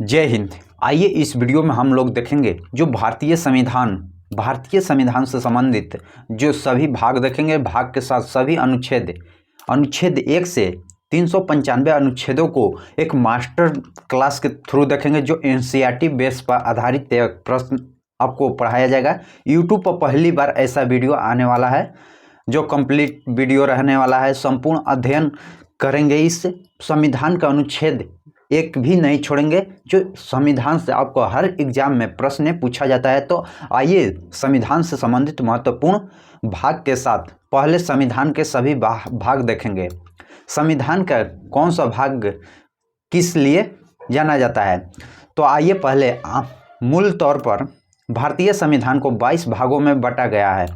जय हिंद। आइए इस वीडियो में हम लोग देखेंगे जो भारतीय संविधान से संबंधित जो सभी भाग देखेंगे, भाग के साथ सभी अनुच्छेद 1 से 395 अनुच्छेदों को एक मास्टर क्लास के थ्रू देखेंगे, जो एनसीईआरटी बेस पर आधारित प्रश्न आपको पढ़ाया जाएगा। यूट्यूब पर पहली बार ऐसा वीडियो आने वाला है जो कंप्लीट वीडियो रहने वाला है। संपूर्ण अध्ययन करेंगे, इस संविधान का अनुच्छेद एक भी नहीं छोड़ेंगे, जो संविधान से आपको हर एग्जाम में प्रश्न पूछा जाता है। तो आइए संविधान से संबंधित महत्वपूर्ण भाग के साथ पहले संविधान के सभी भाग देखेंगे। संविधान का कौन सा भाग किस लिए जाना जाता है, तो आइए पहले मूल तौर पर भारतीय संविधान को 22 भागों में बांटा गया है,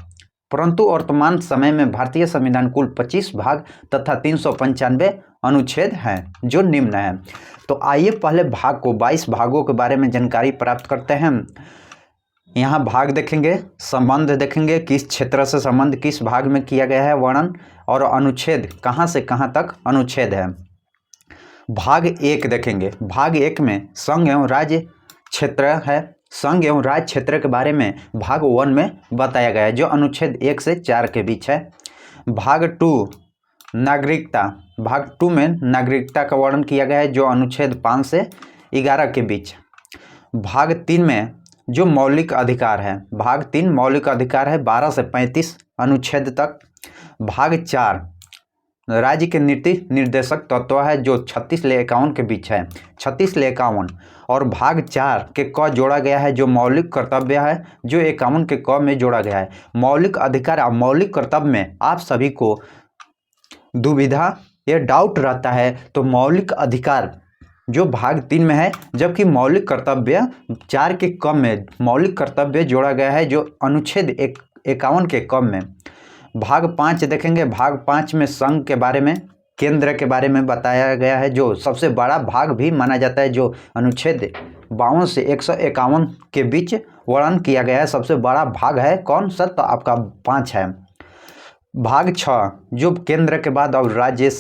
परंतु वर्तमान समय में भारतीय संविधान कुल 25 भाग तथा 395 अनुच्छेद हैं, जो निम्न हैं। तो आइए पहले भाग को 22 भागों के बारे में जानकारी प्राप्त करते हैं। यहाँ भाग देखेंगे, संबंध देखेंगे, किस क्षेत्र से संबंध किस भाग में किया गया है वर्णन, और अनुच्छेद कहाँ से कहाँ तक अनुच्छेद है। भाग 1 देखेंगे। भाग 1 में संघ एवं राज्य क्षेत्र है। संघ एवं राज्य क्षेत्र के बारे में भाग 1 में बताया गया है, जो अनुच्छेद 1 से 4 के बीच है। भाग 2 नागरिकता। भाग 2 में नागरिकता का वर्णन किया गया है, जो अनुच्छेद 5 से 11 के बीच। भाग 3 में जो मौलिक अधिकार है, भाग 3 मौलिक अधिकार है 12 से 35 अनुच्छेद तक। भाग 4 राज्य के नीति निर्देशक तत्व है, जो 36 से 51 के बीच है, 36 से 51। और भाग 4 के क जोड़ा गया है, जो मौलिक कर्तव्य है, जो 51 के क में जोड़ा गया है। मौलिक अधिकार और मौलिक कर्तव्य में आप सभी को दुविधा या डाउट रहता है, तो मौलिक अधिकार जो भाग 3 में है, जबकि मौलिक कर्तव्य 4 के क में मौलिक कर्तव्य जोड़ा गया है, जो अनुच्छेद 51 के क में। भाग 5 देखेंगे। भाग 5 में संघ के बारे में, केंद्र के बारे में बताया गया है, जो सबसे बड़ा भाग भी माना जाता है, जो अनुच्छेद 52 से 151 के बीच वर्णन किया गया है। सबसे बड़ा भाग है कौन सा, तो आपका 5 है। भाग 6 जो केंद्र के बाद अब राज्य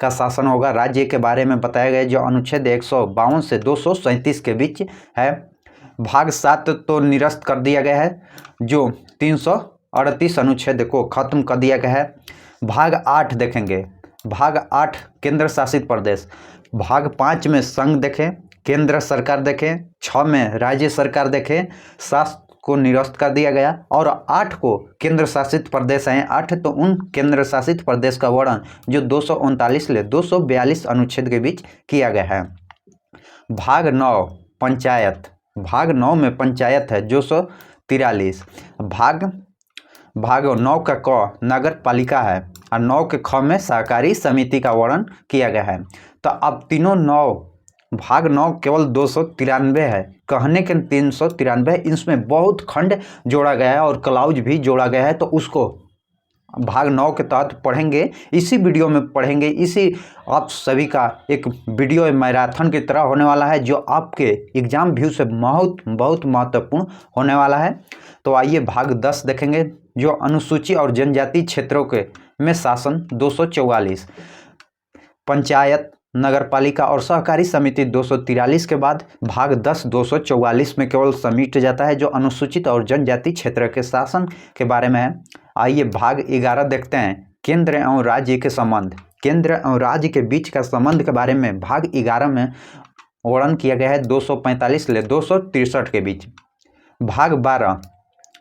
का शासन होगा, राज्य के बारे में बताया गया है, जो अनुच्छेद 152 से 237 के बीच है। भाग 7 तो निरस्त कर दिया गया है, जो 338 अनुच्छेद को खत्म कर दिया गया है। भाग 8 देखेंगे। भाग 8 केंद्र शासित प्रदेश। भाग 5 में संघ देखें, केंद्र सरकार देखें, 6 में राज्य सरकार देखें, 7 को निरस्त कर दिया गया, और 8 को केंद्र शासित प्रदेश हैं। 8 तो उन केंद्र शासित प्रदेश का वर्णन जो 239 से 242 अनुच्छेद के बीच किया गया है। भाग 9 पंचायत। भाग 9 में पंचायत है, 243। भाग 9 का क नगर पालिका है, और 9 के ख में सहकारी समिति का वर्णन किया गया है। तो अब तीनों 9 भाग 9 केवल 293 है, कहने के 393, इसमें बहुत खंड जोड़ा गया है और क्लाउज भी जोड़ा गया है, तो उसको भाग 9 के तहत पढ़ेंगे, इसी वीडियो में पढ़ेंगे। इसी आप सभी का एक वीडियो मैराथन की तरह होने वाला है, जो आपके एग्जाम व्यू से बहुत महत्वपूर्ण होने वाला है। तो आइए भाग 10 देखेंगे, जो अनुसूचित और जनजाति क्षेत्रों के में शासन 244, पंचायत, नगरपालिका और सहकारी समिति 243 के बाद भाग 10 244 में केवल समेट जाता है, जो अनुसूचित और जनजाति क्षेत्र के शासन के बारे में है। आइए भाग 11 देखते हैं, केंद्र एवं राज्य के संबंध। केंद्र एवं राज्य के बीच का संबंध के बारे में भाग 11 में वर्णन किया गया है, 245 से 263 के बीच। भाग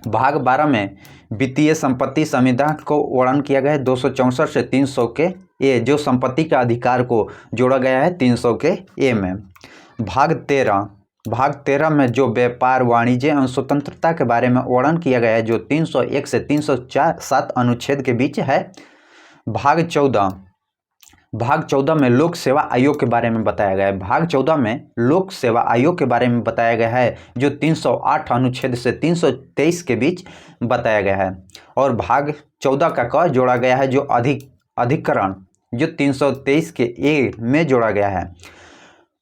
12 में वित्तीय संपत्ति संविधान को वर्णन किया गया है, 264 से 300 के ए, जो संपत्ति का अधिकार को जोड़ा गया है 300 के ए में। भाग 13 में जो व्यापार, वाणिज्य एवं स्वतंत्रता के बारे में वर्णन किया गया है, जो 301 से 307 अनुच्छेद के बीच है। भाग 14 में लोक सेवा आयोग के बारे में बताया गया है। भाग 14 में लोक सेवा आयोग के बारे में बताया गया है, जो 308 अनुच्छेद से 323 के बीच बताया गया है। और भाग 14 का क जोड़ा गया है, जो अधिकरण जो 323 के ए में जोड़ा गया है।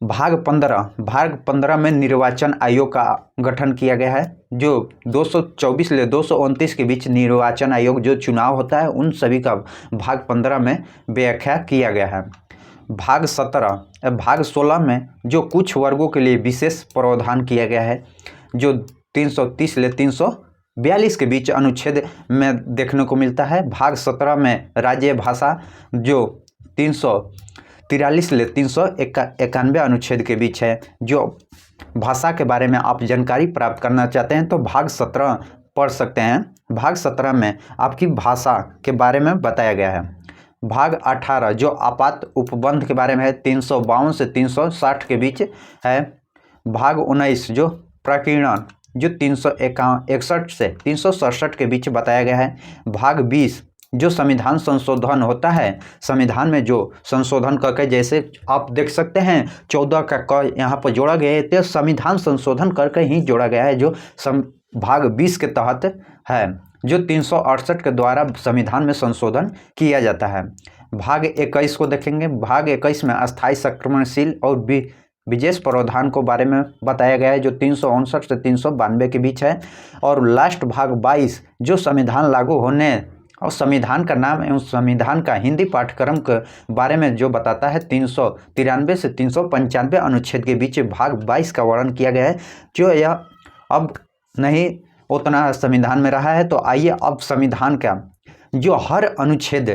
भाग 15 में निर्वाचन आयोग का गठन किया गया है, जो 224 से 229 के बीच निर्वाचन आयोग जो चुनाव होता है, उन सभी का भाग 15 में व्याख्या किया गया है। भाग 16 में जो कुछ वर्गों के लिए विशेष प्रावधान किया गया है, जो 330 ले 342 के बीच अनुच्छेद में देखने को मिलता है। भाग 17 में राज्य भाषा, जो 343 ले 391 अनुच्छेद के बीच है। जो भाषा के बारे में आप जानकारी प्राप्त करना चाहते हैं तो भाग 17 पढ़ सकते हैं। भाग 17 में आपकी भाषा के बारे में बताया गया है। भाग 18 जो आपात उपबंध के बारे में है, 352 से 360 के बीच है। भाग 19 जो प्रकीर्णन, जो 361 से 367 के बीच बताया गया है। भाग 20 जो संविधान संशोधन होता है, संविधान में जो संशोधन करके, जैसे आप देख सकते हैं 14 का क यहाँ पर जोड़ा गया है, तो संविधान संशोधन करके ही जोड़ा गया है, जो भाग 20 के तहत है, जो 368 के द्वारा संविधान में संशोधन किया जाता है। भाग 21 को देखेंगे। भाग 21 में अस्थायी संक्रमणशील और विशेष प्रावधान को बारे में बताया गया है, जो 359 से 392 के बीच है। और लास्ट भाग 22 जो संविधान लागू होने और संविधान का नाम एवं संविधान का हिंदी पाठ्यक्रम के बारे में जो बताता है, 393 से 395 अनुच्छेद के बीच भाग 22 का वर्णन किया गया है, जो यह अब नहीं उतना संविधान में रहा है। तो आइए अब संविधान का जो हर अनुच्छेद,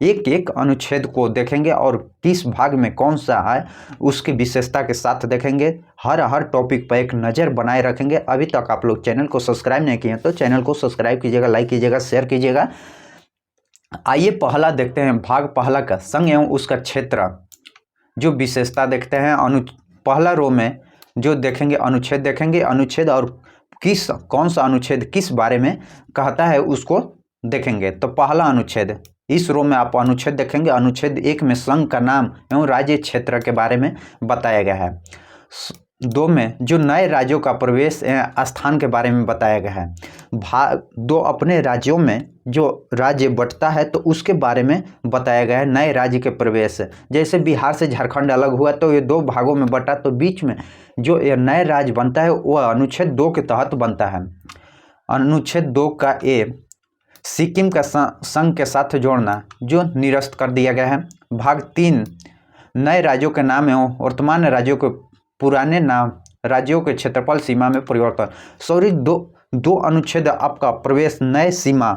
एक एक अनुच्छेद को देखेंगे और किस भाग में कौन सा है उसकी विशेषता के साथ देखेंगे। हर टॉपिक पर एक नज़र बनाए रखेंगे। अभी तक आप लोग चैनल को सब्सक्राइब नहीं किए तो चैनल को सब्सक्राइब कीजिएगा, लाइक कीजिएगा, शेयर कीजिएगा। आइए पहला देखते हैं, भाग पहला का संघ एवं उसका क्षेत्र, जो विशेषता देखते हैं। पहला रो में जो देखेंगे अनुच्छेद देखेंगे, अनुच्छेद और कौन सा अनुच्छेद किस बारे में कहता है उसको देखेंगे। तो पहला अनुच्छेद, इस रो में आप अनुच्छेद देखेंगे। अनुच्छेद 1 में संघ का नाम एवं राज्य क्षेत्र के बारे में बताया गया है। 2 में जो नए राज्यों का प्रवेश स्थान के बारे में बताया गया है। भाग 2 अपने राज्यों में जो राज्य बंटता है तो उसके बारे में बताया गया है, नए राज्य के प्रवेश। जैसे बिहार से झारखंड अलग हुआ तो ये 2 भागों में बटा, तो बीच में जो ये नए राज्य बनता है वह अनुच्छेद 2 के तहत बनता है। अनुच्छेद 2 का ए सिक्किम का संघ के साथ जोड़ना, जो निरस्त कर दिया गया है। भाग 3 नए राज्यों के नाम एवं वर्तमान राज्यों के पुराने नाम, राज्यों के क्षेत्रफल सीमा में परिवर्तन। सॉरी, दो अनुच्छेद आपका प्रवेश, नए सीमा,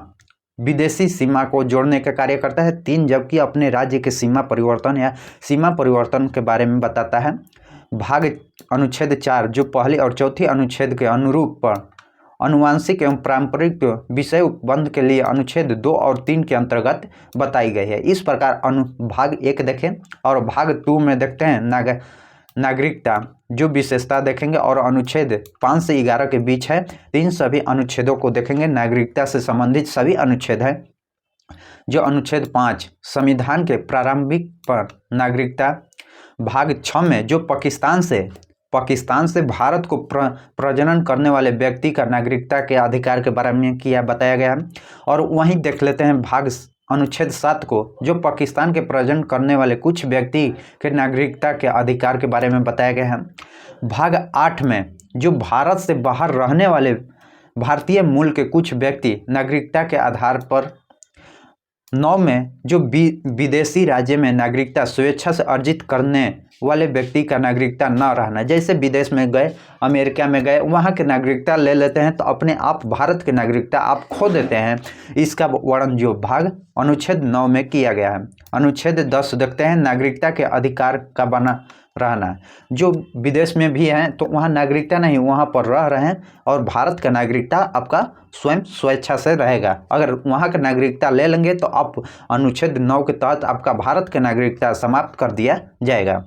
विदेशी सीमा को जोड़ने का कार्य करता है। 3 जबकि अपने राज्य के सीमा परिवर्तन या सीमा परिवर्तन के बारे में बताता है। भाग अनुच्छेद 4 जो पहली और चौथी अनुच्छेद के अनुरूप पर अनुवांशिक एवं पारंपरिक विषय उपबंध के लिए अनुच्छेद 2 और 3 के अंतर्गत बताई गई है। इस प्रकार भाग 1 देखें और भाग 2 में देखते हैं नागरिकता, जो विशेषता देखेंगे और अनुच्छेद 5 से 11 के बीच है। इन सभी अनुच्छेदों को देखेंगे। नागरिकता से संबंधित सभी अनुच्छेद है। जो अनुच्छेद 5 संविधान के प्रारंभिक पर नागरिकता। भाग 6 में जो पाकिस्तान से भारत को प्रजनन करने वाले व्यक्ति का नागरिकता के अधिकार के बारे में बताया गया है। और वहीं देख लेते हैं भाग अनुच्छेद 7 को, जो पाकिस्तान के प्रजनन करने वाले कुछ व्यक्ति के नागरिकता के अधिकार के बारे में बताया गया है। भाग 8 में जो भारत से बाहर रहने वाले भारतीय मूल के कुछ व्यक्ति नागरिकता के आधार पर। 9 में जो विदेशी राज्य में नागरिकता स्वेच्छा से अर्जित करने वाले व्यक्ति का नागरिकता न रहना, जैसे विदेश में गए, अमेरिका में गए, वहाँ के नागरिकता ले लेते हैं तो अपने आप भारत की नागरिकता आप खो देते हैं। इसका वर्णन जो भाग अनुच्छेद 9 में किया गया है। अनुच्छेद 10 देखते हैं, नागरिकता के अधिकार का बना रहना। जो विदेश में भी हैं तो वहाँ नागरिकता नहीं, वहाँ पर रह रहे हैं और भारत का नागरिकता आपका स्वयं स्वेच्छा से रहेगा। अगर वहाँ का नागरिकता ले लेंगे तो आप अनुच्छेद 9 के तहत आपका भारत का नागरिकता समाप्त कर दिया जाएगा।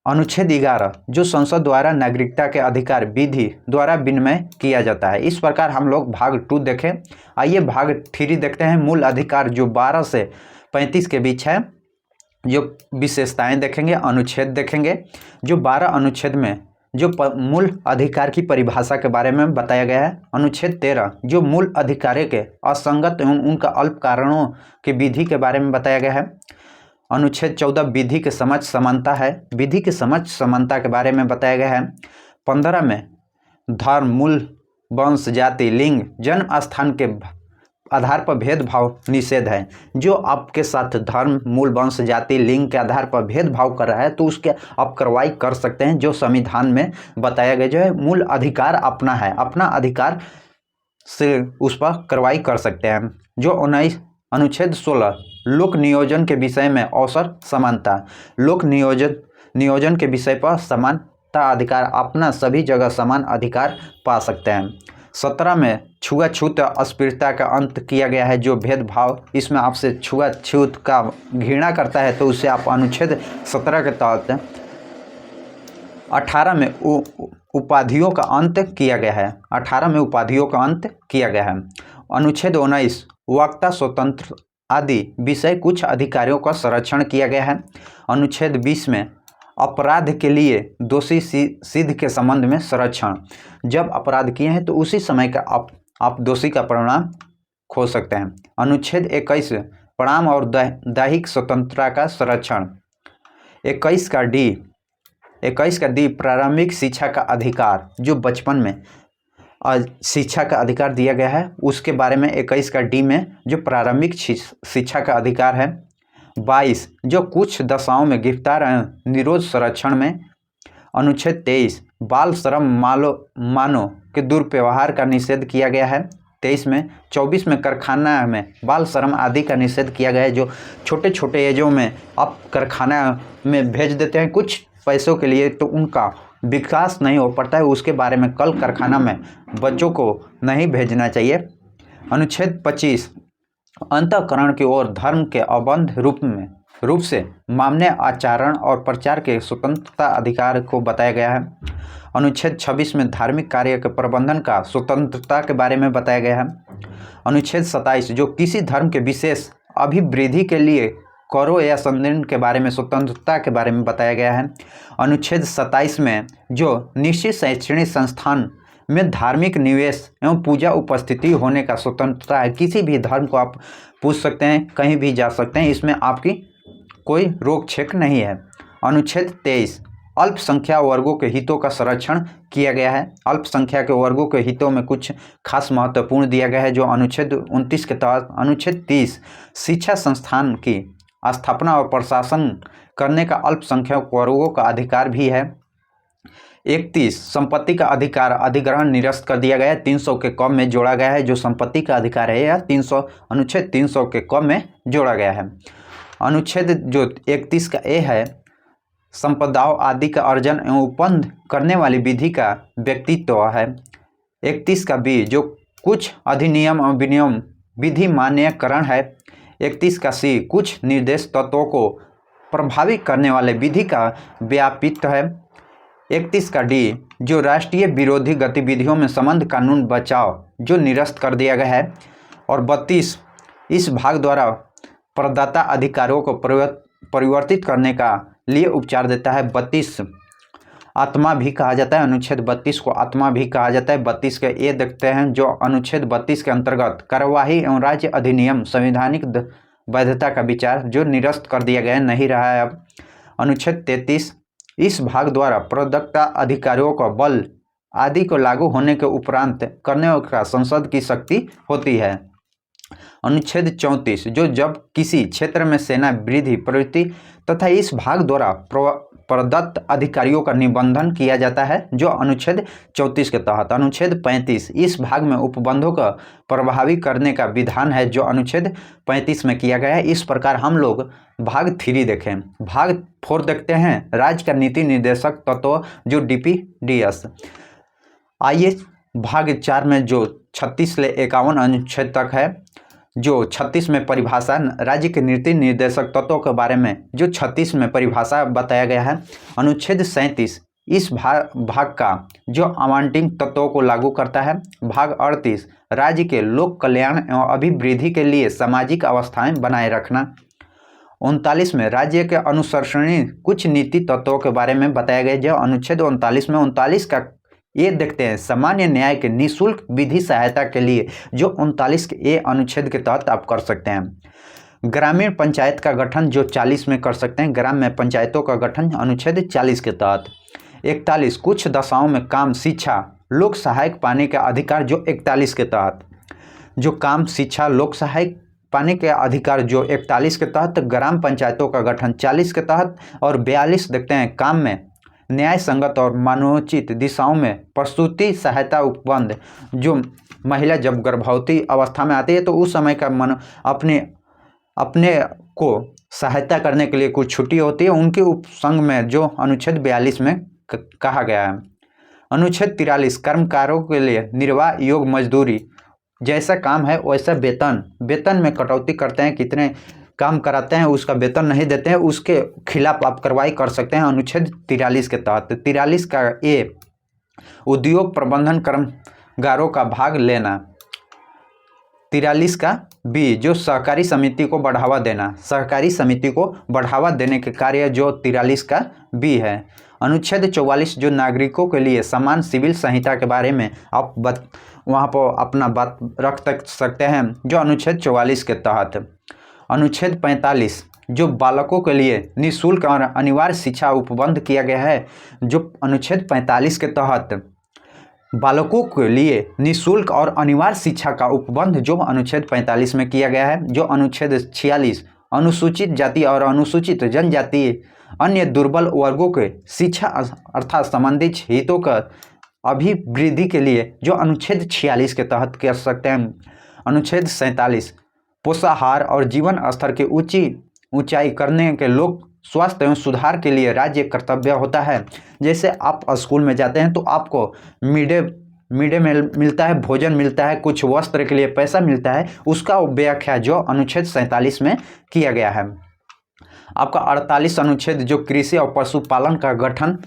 अनुच्छेद 11 जो संसद द्वारा नागरिकता के अधिकार विधि द्वारा विनिमय किया जाता है। इस प्रकार हम लोग भाग 2 देखें। आइए भाग 3 देखते हैं। मूल अधिकार जो 12 से 35 के बीच है, जो विशेषताएं देखेंगे, अनुच्छेद देखेंगे। जो 12 अनुच्छेद में जो मूल अधिकार की परिभाषा के बारे में बताया गया है। अनुच्छेद 13 जो मूल अधिकारों के असंगत एवं उनका अल्प कारणों के विधि के बारे में बताया गया है। अनुच्छेद 14 विधि के समक्ष समानता है, विधि के समक्ष समानता के बारे में बताया गया है। 15 में धर्म, मूल, वंश, जाति, लिंग, जन्म स्थान के आधार पर भेदभाव निषेध है। जो आपके साथ धर्म, मूल वंश, जाति, लिंग के आधार पर भेदभाव कर रहा है तो उसके आप कार्रवाई कर सकते हैं। जो संविधान में बताया गया जो है मूल अधिकार अपना है, अपना अधिकार से उस पर कार्रवाई कर सकते हैं। जो 19 अनुच्छेद 16 लोक नियोजन के विषय में अवसर समानता, लोक नियोजन के विषय पर समानता अधिकार, अपना सभी जगह समान अधिकार पा सकते हैं। 17 में छुआछूत अस्पृश्यता का अंत किया गया है। जो भेदभाव इसमें आपसे छुआछूत का घृणा करता है तो उसे आप अनुच्छेद 17 के तहत 18 में उपाधियों का अंत किया गया है। 18 में उपाधियों का अंत किया गया है। अनुच्छेद 19 वक्ता स्वतंत्र आदि विषय कुछ अधिकारियों का संरक्षण किया गया है। अनुच्छेद 20 में अपराध के लिए दोषी सिद्ध के संबंध में संरक्षण, जब अपराध किए हैं तो उसी समय का आप दोषी का परिणाम खो सकते हैं। अनुच्छेद 21 प्रणाम और दैहिक स्वतंत्रता का संरक्षण। 21 का डी प्रारंभिक शिक्षा का अधिकार, जो बचपन में शिक्षा का अधिकार दिया गया है उसके बारे में 21 का डी में जो प्रारंभिक शिक्षा का अधिकार है। 22 जो कुछ दशाओं में गिरफ्तार निरोध संरक्षण में। अनुच्छेद 23 बाल श्रम मानव के दुर्व्यवहार का निषेध किया गया है। 23 में 24 में कारखाना में बाल श्रम आदि का निषेध किया गया है। जो छोटे छोटे एजों में आप कारखाना में भेज देते हैं कुछ पैसों के लिए तो उनका विकास नहीं हो पाता है, उसके बारे में कल कारखाना में बच्चों को नहीं भेजना चाहिए। अनुच्छेद 25 अंतःकरण की ओर धर्म के अबंध रूप से मामने आचरण और प्रचार के स्वतंत्रता अधिकार को बताया गया है। अनुच्छेद 26 में धार्मिक कार्य के प्रबंधन का स्वतंत्रता के बारे में बताया गया है। अनुच्छेद 27 जो किसी धर्म के विशेष अभिवृद्धि के लिए करों या संदर्भ के बारे में स्वतंत्रता के बारे में बताया गया है। अनुच्छेद 27 में जो निश्चित शैक्षणिक संस्थान में धार्मिक निवेश एवं पूजा उपस्थिति होने का स्वतंत्रता है। किसी भी धर्म को आप पूछ सकते हैं, कहीं भी जा सकते हैं, इसमें आपकी कोई रोक छेक नहीं है। अनुच्छेद 23 अल्पसंख्या वर्गों के हितों का संरक्षण किया गया है। अल्पसंख्या के वर्गों के हितों में कुछ खास महत्वपूर्ण दिया गया है जो अनुच्छेद 29 के तहत। अनुच्छेद 30 शिक्षा संस्थान की स्थापना और प्रशासन करने का अल्पसंख्यक वर्गों का अधिकार भी है। 31 संपत्ति का अधिकार अधिग्रहण निरस्त कर दिया गया है, 300 के कम में जोड़ा गया है। जो संपत्ति का अधिकार है यह 300 अनुच्छेद 300 के कम में जोड़ा गया है। अनुच्छेद जो 31 का ए है संपदाओं आदि का अर्जन एवं उपबंध करने वाली विधि का व्यक्तित्व है। 31 का बी जो कुछ अधिनियम और विनियम विधि मान्यकरण है। 31 का सी कुछ निर्देश तत्वों को प्रभावित करने वाले विधि का व्यापित्व है। 31 का डी जो राष्ट्रीय विरोधी गतिविधियों में संबंध कानून बचाव जो निरस्त कर दिया गया है। और 32 इस भाग द्वारा प्रदाता अधिकारों को परिवर्तित करने का लिए उपचार देता है। 32 आत्मा भी कहा जाता है, अनुच्छेद 32 को आत्मा भी कहा जाता है। 32 के ए देखते हैं जो अनुच्छेद 32 के अंतर्गत कार्यवाही एवं राज्य अधिनियम संवैधानिक वैधता का विचार जो निरस्त कर दिया गया नहीं रहा है अब। अनुच्छेद 33 इस भाग द्वारा प्रदत्ता अधिकारियों का बल आदि को लागू होने के उपरांत करने का संसद की शक्ति होती है। अनुच्छेद 34 जो जब किसी क्षेत्र में सेना वृद्धि प्रवृत्ति तथा इस भाग द्वारा प्रदत्त अधिकारियों का निबंधन किया जाता है जो अनुच्छेद 34 के तहत। अनुच्छेद 35 इस भाग में उपबंधों का प्रभावी करने का विधान है जो अनुच्छेद 35 में किया गया है। इस प्रकार हम लोग भाग 3 देखें। भाग 4 देखते हैं राज्य का नीति निर्देशक तत्व जो DPDS। आइए भाग 4 में जो 36 से 51 अनुच्छेद तक है जो 36 में परिभाषा राज्य के नीति निर्देशक तत्वों के बारे में जो 36 में परिभाषा बताया गया है। अनुच्छेद 37 इस भाग का जो आवंटित तत्वों को लागू करता है। भाग 38 राज्य के लोक कल्याण एवं अभिवृद्धि के लिए सामाजिक अवस्थाएं बनाए रखना। 39 में राज्य के अनुशासनीय कुछ नीति तत्वों के बारे में बताया गया जो अनुच्छेद 39 में। 39 का ये देखते हैं सामान्य न्याय के निःशुल्क विधि सहायता के लिए जो 39 के ए अनुच्छेद के तहत आप कर सकते हैं। ग्रामीण पंचायत का गठन जो 40 में कर सकते हैं, ग्राम में पंचायतों का गठन अनुच्छेद 40 के तहत। 41 कुछ दशाओं में काम शिक्षा लोक सहायक पाने का अधिकार जो 41 के तहत। जो काम, शिक्षा, लोक सहायक पाने के अधिकार जो 41 के तहत, ग्राम पंचायतों का गठन 40 के तहत, और 42 देखते हैं काम में न्याय संगत और मानवोचित दिशाओं में प्रसूति सहायता उपबंध, जो महिला जब गर्भवती अवस्था में आती है तो उस समय का अपने अपने को सहायता करने के लिए कुछ छुट्टी होती है, उनके उपसंग में जो अनुच्छेद 42 में कहा गया है। अनुच्छेद 43 कर्मकारों के लिए निर्वाह योग मजदूरी, जैसा काम है वैसा वेतन में कटौती करते हैं, कितने काम कराते हैं उसका वेतन नहीं देते हैं, उसके खिलाफ आप कार्रवाई कर सकते हैं अनुच्छेद 43 के तहत। 43 का ए उद्योग प्रबंधन कर्मगारों का भाग लेना। 43 का बी जो सहकारी समिति को बढ़ावा देना, सहकारी समिति को बढ़ावा देने के कार्य जो 43 का बी है। अनुच्छेद 44 जो नागरिकों के लिए समान सिविल संहिता के बारे में आप वहाँ पर अपना बात रख सकते हैं जो अनुच्छेद 44 के तहत। अनुच्छेद 45 जो बालकों के लिए निःशुल्क और अनिवार्य शिक्षा उपबंध किया गया है, जो अनुच्छेद 45 के तहत बालकों के लिए निःशुल्क और अनिवार्य शिक्षा का उपबंध जो अनुच्छेद 45 में किया गया है। जो अनुच्छेद 46 अनुसूचित जाति और अनुसूचित जनजाति अन्य दुर्बल वर्गों के शिक्षा अर्थात संबंधित हितों का अभिवृद्धि के लिए जो अनुच्छेद 46 के तहत कर सकते हैं। अनुच्छेद 47 पोषाहार और जीवन स्तर की ऊंचाई करने के लोक स्वास्थ्य एवं सुधार के लिए राज्य कर्तव्य होता है। जैसे आप स्कूल में जाते हैं तो आपको मिड डे मील मिलता है, भोजन मिलता है, कुछ वस्त्र के लिए पैसा मिलता है, उसका व्याख्या जो अनुच्छेद 47 में किया गया है। आपका 48 अनुच्छेद जो कृषि और पशुपालन का गठन,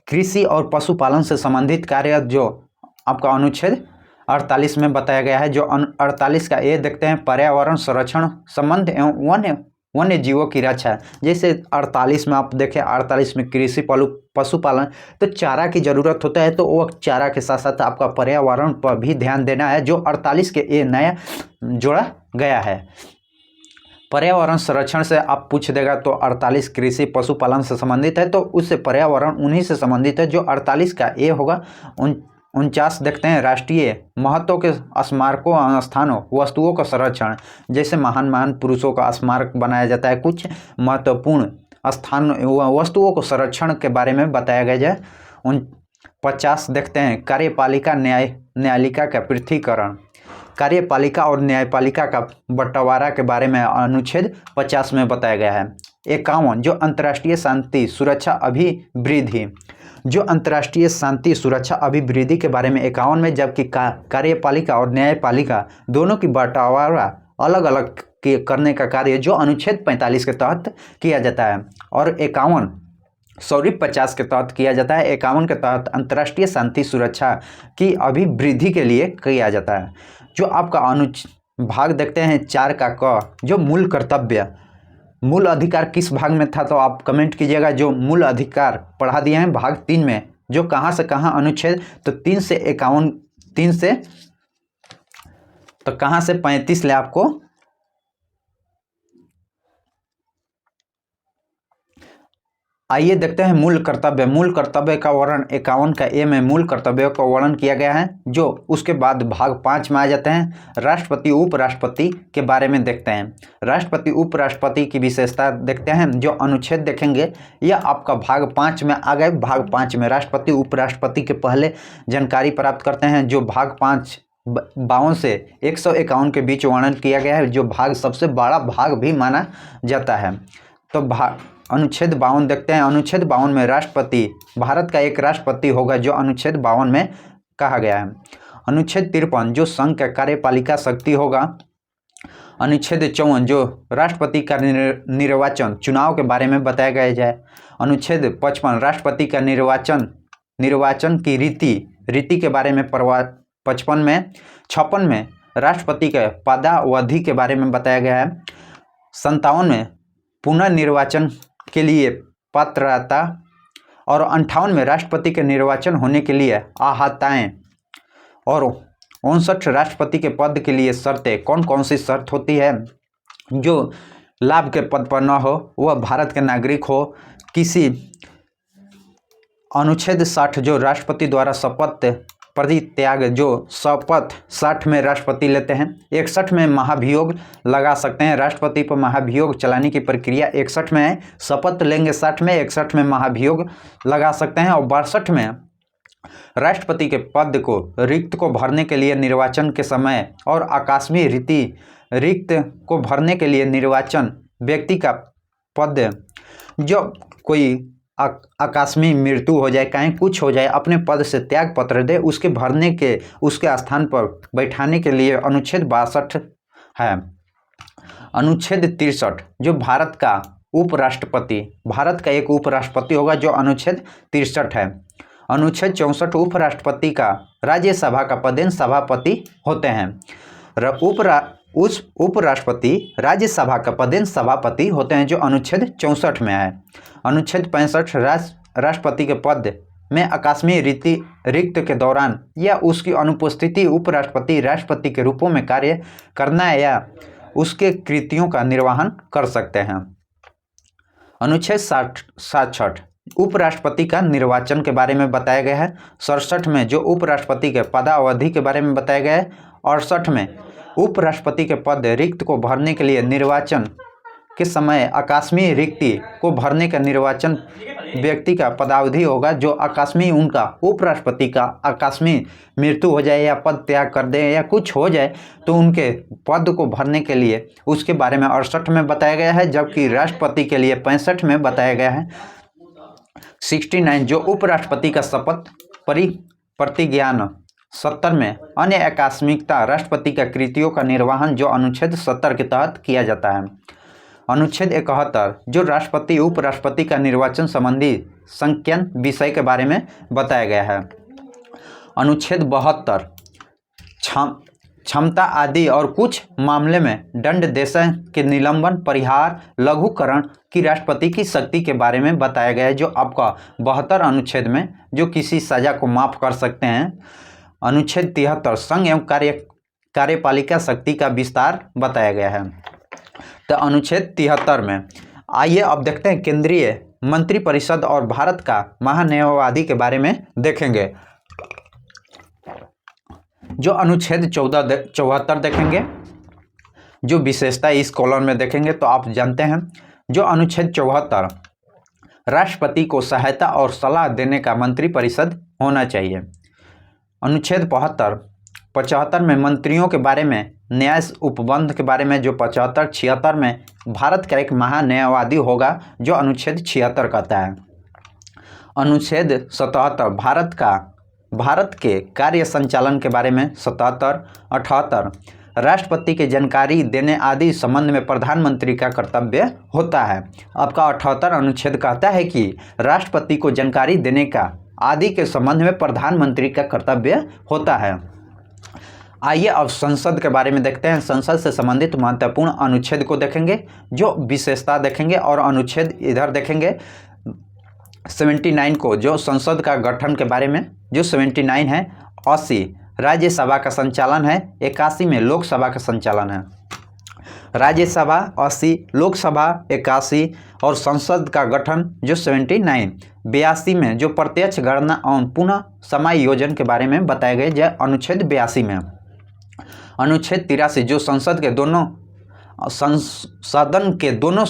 कृषि और पशुपालन से संबंधित कार्य जो आपका अनुच्छेद 48 में बताया गया है। जो 48 का ए देखते हैं पर्यावरण संरक्षण संबंध एवं वन्य जीवों की रक्षा। जैसे 48 में आप देखें, 48 में कृषि पशुपालन, तो चारा की ज़रूरत होता है, तो वो चारा के साथ साथ आपका पर्यावरण पर भी ध्यान देना है, जो 48 के ए नया जोड़ा गया है। पर्यावरण संरक्षण से आप पूछ देगा तो 48 कृषि पशुपालन से संबंधित है, तो उससे पर्यावरण उन्हीं से संबंधित है, जो 48 का ए होगा। 49 देखते हैं राष्ट्रीय महत्व के स्मारकों, स्थानों, वस्तुओं का संरक्षण। जैसे महान पुरुषों का स्मारक बनाया जाता है, कुछ महत्वपूर्ण स्थान वस्तुओं को संरक्षण के बारे में बताया गया है। 50 देखते हैं कार्यपालिका न्यायपालिका का पृथकीकरण, कार्यपालिका और न्यायपालिका का बंटवारा के बारे में अनुच्छेद 50 में बताया गया है। 51 जो अंतर्राष्ट्रीय शांति सुरक्षा अभिवृद्धि, जो अंतर्राष्ट्रीय शांति सुरक्षा अभिवृद्धि के बारे में 51 में, जबकि कार्यपालिका और न्यायपालिका दोनों की बंटवारा अलग अलग करने का कार्य जो अनुच्छेद 45 के तहत किया जाता है, और 50 के तहत किया जाता है। 51 के तहत अंतर्राष्ट्रीय शांति सुरक्षा की अभिवृद्धि के लिए किया जाता है। जो आपका भाग देखते हैं 4 का क जो मूल कर्तव्य, मूल अधिकार किस भाग में था, तो आप कमेंट कीजिएगा। जो मूल अधिकार पढ़ा दिए हैं भाग 3 में, जो कहाँ से कहाँ अनुच्छेद, तो 3 से 51, 3 से तो कहाँ से 35 ले आपको आइए देखते हैं मूल कर्तव्य। मूल कर्तव्य का वर्णन 51 का ए में मूल कर्तव्यों का वर्णन किया गया है। जो उसके बाद भाग 5 में आ जाते हैं राष्ट्रपति उपराष्ट्रपति के बारे में देखते हैं। राष्ट्रपति उपराष्ट्रपति की विशेषता देखते हैं, जो अनुच्छेद देखेंगे यह आपका भाग 5 में आ गए। भाग 5 में राष्ट्रपति उपराष्ट्रपति के पहले जानकारी प्राप्त करते हैं, जो भाग 5 52 से 151 के बीच वर्णन किया गया है, जो भाग सबसे बड़ा भाग भी माना जाता है। तो अनुच्छेद 52 देखते हैं। अनुच्छेद 52 में राष्ट्रपति भारत का एक राष्ट्रपति होगा, जो अनुच्छेद 52 में कहा गया है। अनुच्छेद 53 जो संघ का कार्यपालिका शक्ति होगा। अनुच्छेद 54 जो राष्ट्रपति का निर्वाचन चुनाव के बारे में बताया गया है। अनुच्छेद 55 राष्ट्रपति का निर्वाचन की रीति के बारे में 55 में। 56 में राष्ट्रपति के पदावधि के बारे में बताया गया है। 57 में पुनर्निर्वाचन के लिए पात्रता, और 58 में राष्ट्रपति के निर्वाचन होने के लिए आहताएं, और 59 राष्ट्रपति के पद के लिए शर्तें। कौन कौन सी शर्त होती है? जो लाभ के पद पर न हो, वह भारत के नागरिक हो, किसी अनुच्छेद 60 जो राष्ट्रपति द्वारा शपथ परित्याग जो शपथ 60 में राष्ट्रपति लेते हैं, 61 में महाभियोग लगा सकते हैं, राष्ट्रपति पर महाभियोग चलाने की प्रक्रिया 61 में है, शपथ लेंगे 60 में, 61 में महाभियोग लगा सकते हैं, और 62 में राष्ट्रपति के पद को रिक्त को भरने के लिए निर्वाचन के समय और आकस्मिक रिक्त को भरने के लिए निर्वाचन व्यक्ति का पद जो कोई आकस्मिक मृत्यु हो जाए, कहीं कुछ हो जाए, अपने पद से त्याग पत्र दे, उसके भरने के उसके स्थान पर बैठाने के लिए अनुच्छेद 62 है। अनुच्छेद 63 जो भारत का उपराष्ट्रपति, भारत का एक उपराष्ट्रपति होगा जो अनुच्छेद 63 है। अनुच्छेद 64 उपराष्ट्रपति का राज्यसभा का पदेन सभापति होते हैं। उस उपराष्ट्रपति राज्यसभा का पदेन सभापति होते हैं जो अनुच्छेद 64 में है। अनुच्छेद 65 राष्ट्रपति के पद में आकस्मिक रिक्त के दौरान या उसकी अनुपस्थिति उपराष्ट्रपति राष्ट्रपति के रूपों में कार्य करना या उसके कृतियों का निर्वहन कर सकते हैं। अनुच्छेद 67 उपराष्ट्रपति का निर्वाचन के बारे में बताया गया है। 67 में जो उपराष्ट्रपति के पदावधि के बारे में बताया गया है। 68 में उपराष्ट्रपति के पद रिक्त को भरने के लिए निर्वाचन के समय आकस्मिक रिक्ति को भरने का निर्वाचन व्यक्ति का पदावधि होगा जो आकस्मिक उनका उपराष्ट्रपति का आकस्मिक मृत्यु हो जाए या पद त्याग कर दे या कुछ हो जाए तो उनके पद को भरने के लिए उसके बारे में 68 में बताया गया है, जबकि राष्ट्रपति के लिए 65 में बताया गया है। 69 जो उपराष्ट्रपति का शपथ प्रतिज्ञान 70 में अन्य आकस्मिकता राष्ट्रपति का कृतियों का निर्वहन जो अनुच्छेद 70 के तहत किया जाता है। अनुच्छेद 71 जो राष्ट्रपति उपराष्ट्रपति का निर्वाचन संबंधी संज्ञान विषय के बारे में बताया गया है। अनुच्छेद 72 क्षमता आदि और कुछ मामले में दंड देश के निलंबन परिहार लघुकरण की राष्ट्रपति की शक्ति के बारे में बताया गया है जो आपका 72 अनुच्छेद में जो किसी सजा को माफ कर सकते हैं। अनुच्छेद 73 संघ एवं कार्यपालिका शक्ति का विस्तार बताया गया है। तो अनुच्छेद 73 में आइए अब देखते हैं केंद्रीय मंत्रिपरिषद और भारत का महान्यायवादी के बारे में देखेंगे। जो अनुच्छेद 74 देखेंगे, जो विशेषता इस कॉलम में देखेंगे तो आप जानते हैं। जो अनुच्छेद 74 राष्ट्रपति को सहायता और सलाह देने का मंत्रिपरिषद होना चाहिए। अनुच्छेद 75 में मंत्रियों के बारे में न्याय उपबंध के बारे में जो 75-76 में भारत का एक महान्यायवादी होगा जो अनुच्छेद 76 कहता है। अनुच्छेद 77 भारत के कार्य संचालन के बारे में 77-78 राष्ट्रपति के जानकारी देने आदि संबंध में प्रधानमंत्री का कर्तव्य होता है। आपका 78 अनुच्छेद कहता है कि राष्ट्रपति को जानकारी देने का आदि के संबंध में प्रधानमंत्री का कर्तव्य होता है। आइए अब संसद के बारे में देखते हैं। संसद से संबंधित महत्वपूर्ण अनुच्छेद को देखेंगे, जो विशेषता देखेंगे और अनुच्छेद इधर देखेंगे। 79 को जो संसद का गठन के बारे में जो 79 है। 80 राज्यसभा का संचालन है। 81 में लोकसभा का संचालन है। राज्यसभा 80, लोकसभा 81 और संसद का गठन जो 79। 82 में जो प्रत्यक्ष गणना और पुनः समायोजन के बारे में बताए गए जो अनुच्छेद 82 में। अनुच्छेद 83 जो संसद के दोनों सदन के दोनों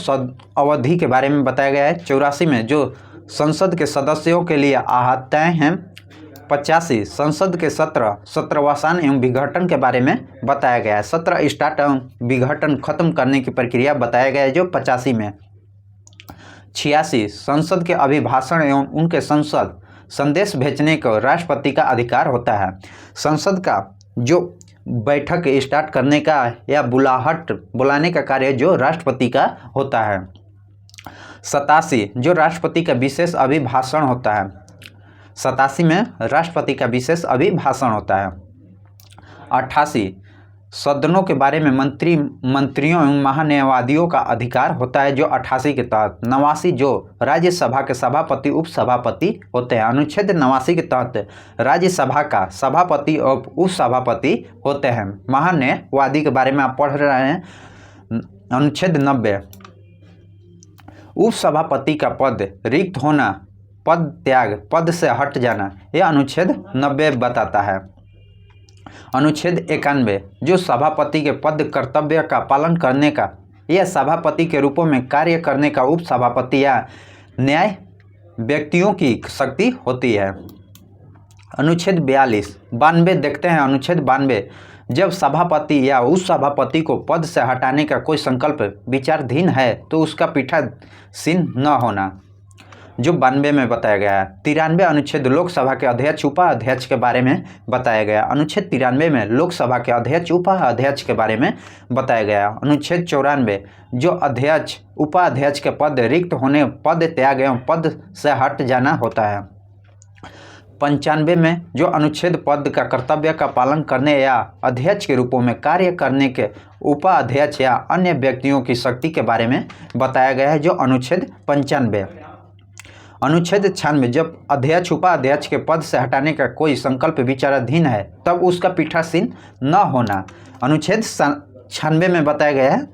अवधि के बारे में बताया गया है। 84 में जो संसद के सदस्यों के लिए आहत्याएं हैं। 85 संसद के सत्रवासान एवं विघटन के बारे में बताया गया है। सत्र स्टार्ट एवं विघटन खत्म करने की प्रक्रिया बताया गया है जो 85 में। 86 संसद के अभिभाषण एवं उनके संसद संदेश भेजने को राष्ट्रपति का अधिकार होता है। संसद का जो बैठक स्टार्ट करने का या बुलाने का कार्य जो राष्ट्रपति का होता है। 87 जो राष्ट्रपति का विशेष अभिभाषण होता है। 87 में राष्ट्रपति का विशेष अभिभाषण होता है। 88 सदनों के बारे में मंत्रियों एवं महान्यायवादियों का अधिकार होता है जो 88 के तहत। 89 जो राज्यसभा के सभापति उपसभापति होते हैं। अनुच्छेद 89 के तहत राज्यसभा का सभापति और उपसभापति होते हैं। महान्यायवादी के बारे में आप पढ़ रहे हैं। अनुच्छेद 90 उपसभापति का पद रिक्त होना पद त्याग, पद से हट जाना, यह अनुच्छेद 90 बताता है। अनुच्छेद 91 जो सभापति के पद कर्तव्य का पालन करने का या सभापति के रूपों में कार्य करने का उप सभापति या न्याय व्यक्तियों की शक्ति होती है। अनुच्छेद 92 देखते हैं। अनुच्छेद 92 जब सभापति या उस सभापति को पद से हटाने का कोई संकल्प विचाराधीन है तो उसका पीठासीन न होना, जो 92 में बताया गया है। 93 अनुच्छेद लोकसभा के अध्यक्ष उपाध्यक्ष के बारे में बताया गया। अनुच्छेद 93 में लोकसभा के अध्यक्ष उपाध्यक्ष के बारे में बताया गया। अनुच्छेद 94 जो अध्यक्ष उपाध्यक्ष के पद रिक्त होने, पद त्याग एवं पद से हट जाना होता है। 95 में जो अनुच्छेद पद का कर्तव्य का पालन करने या अध्यक्ष के रूपों में कार्य करने के उपाध्यक्ष या अन्य व्यक्तियों की शक्ति के बारे में बताया गया है, जो अनुच्छेद 95। अनुच्छेद 96 जब अध्यक्ष उपाध्यक्ष के पद से हटाने का कोई संकल्प विचाराधीन है तब उसका पीठासीन न होना, अनुच्छेद 96 में बताया गया है।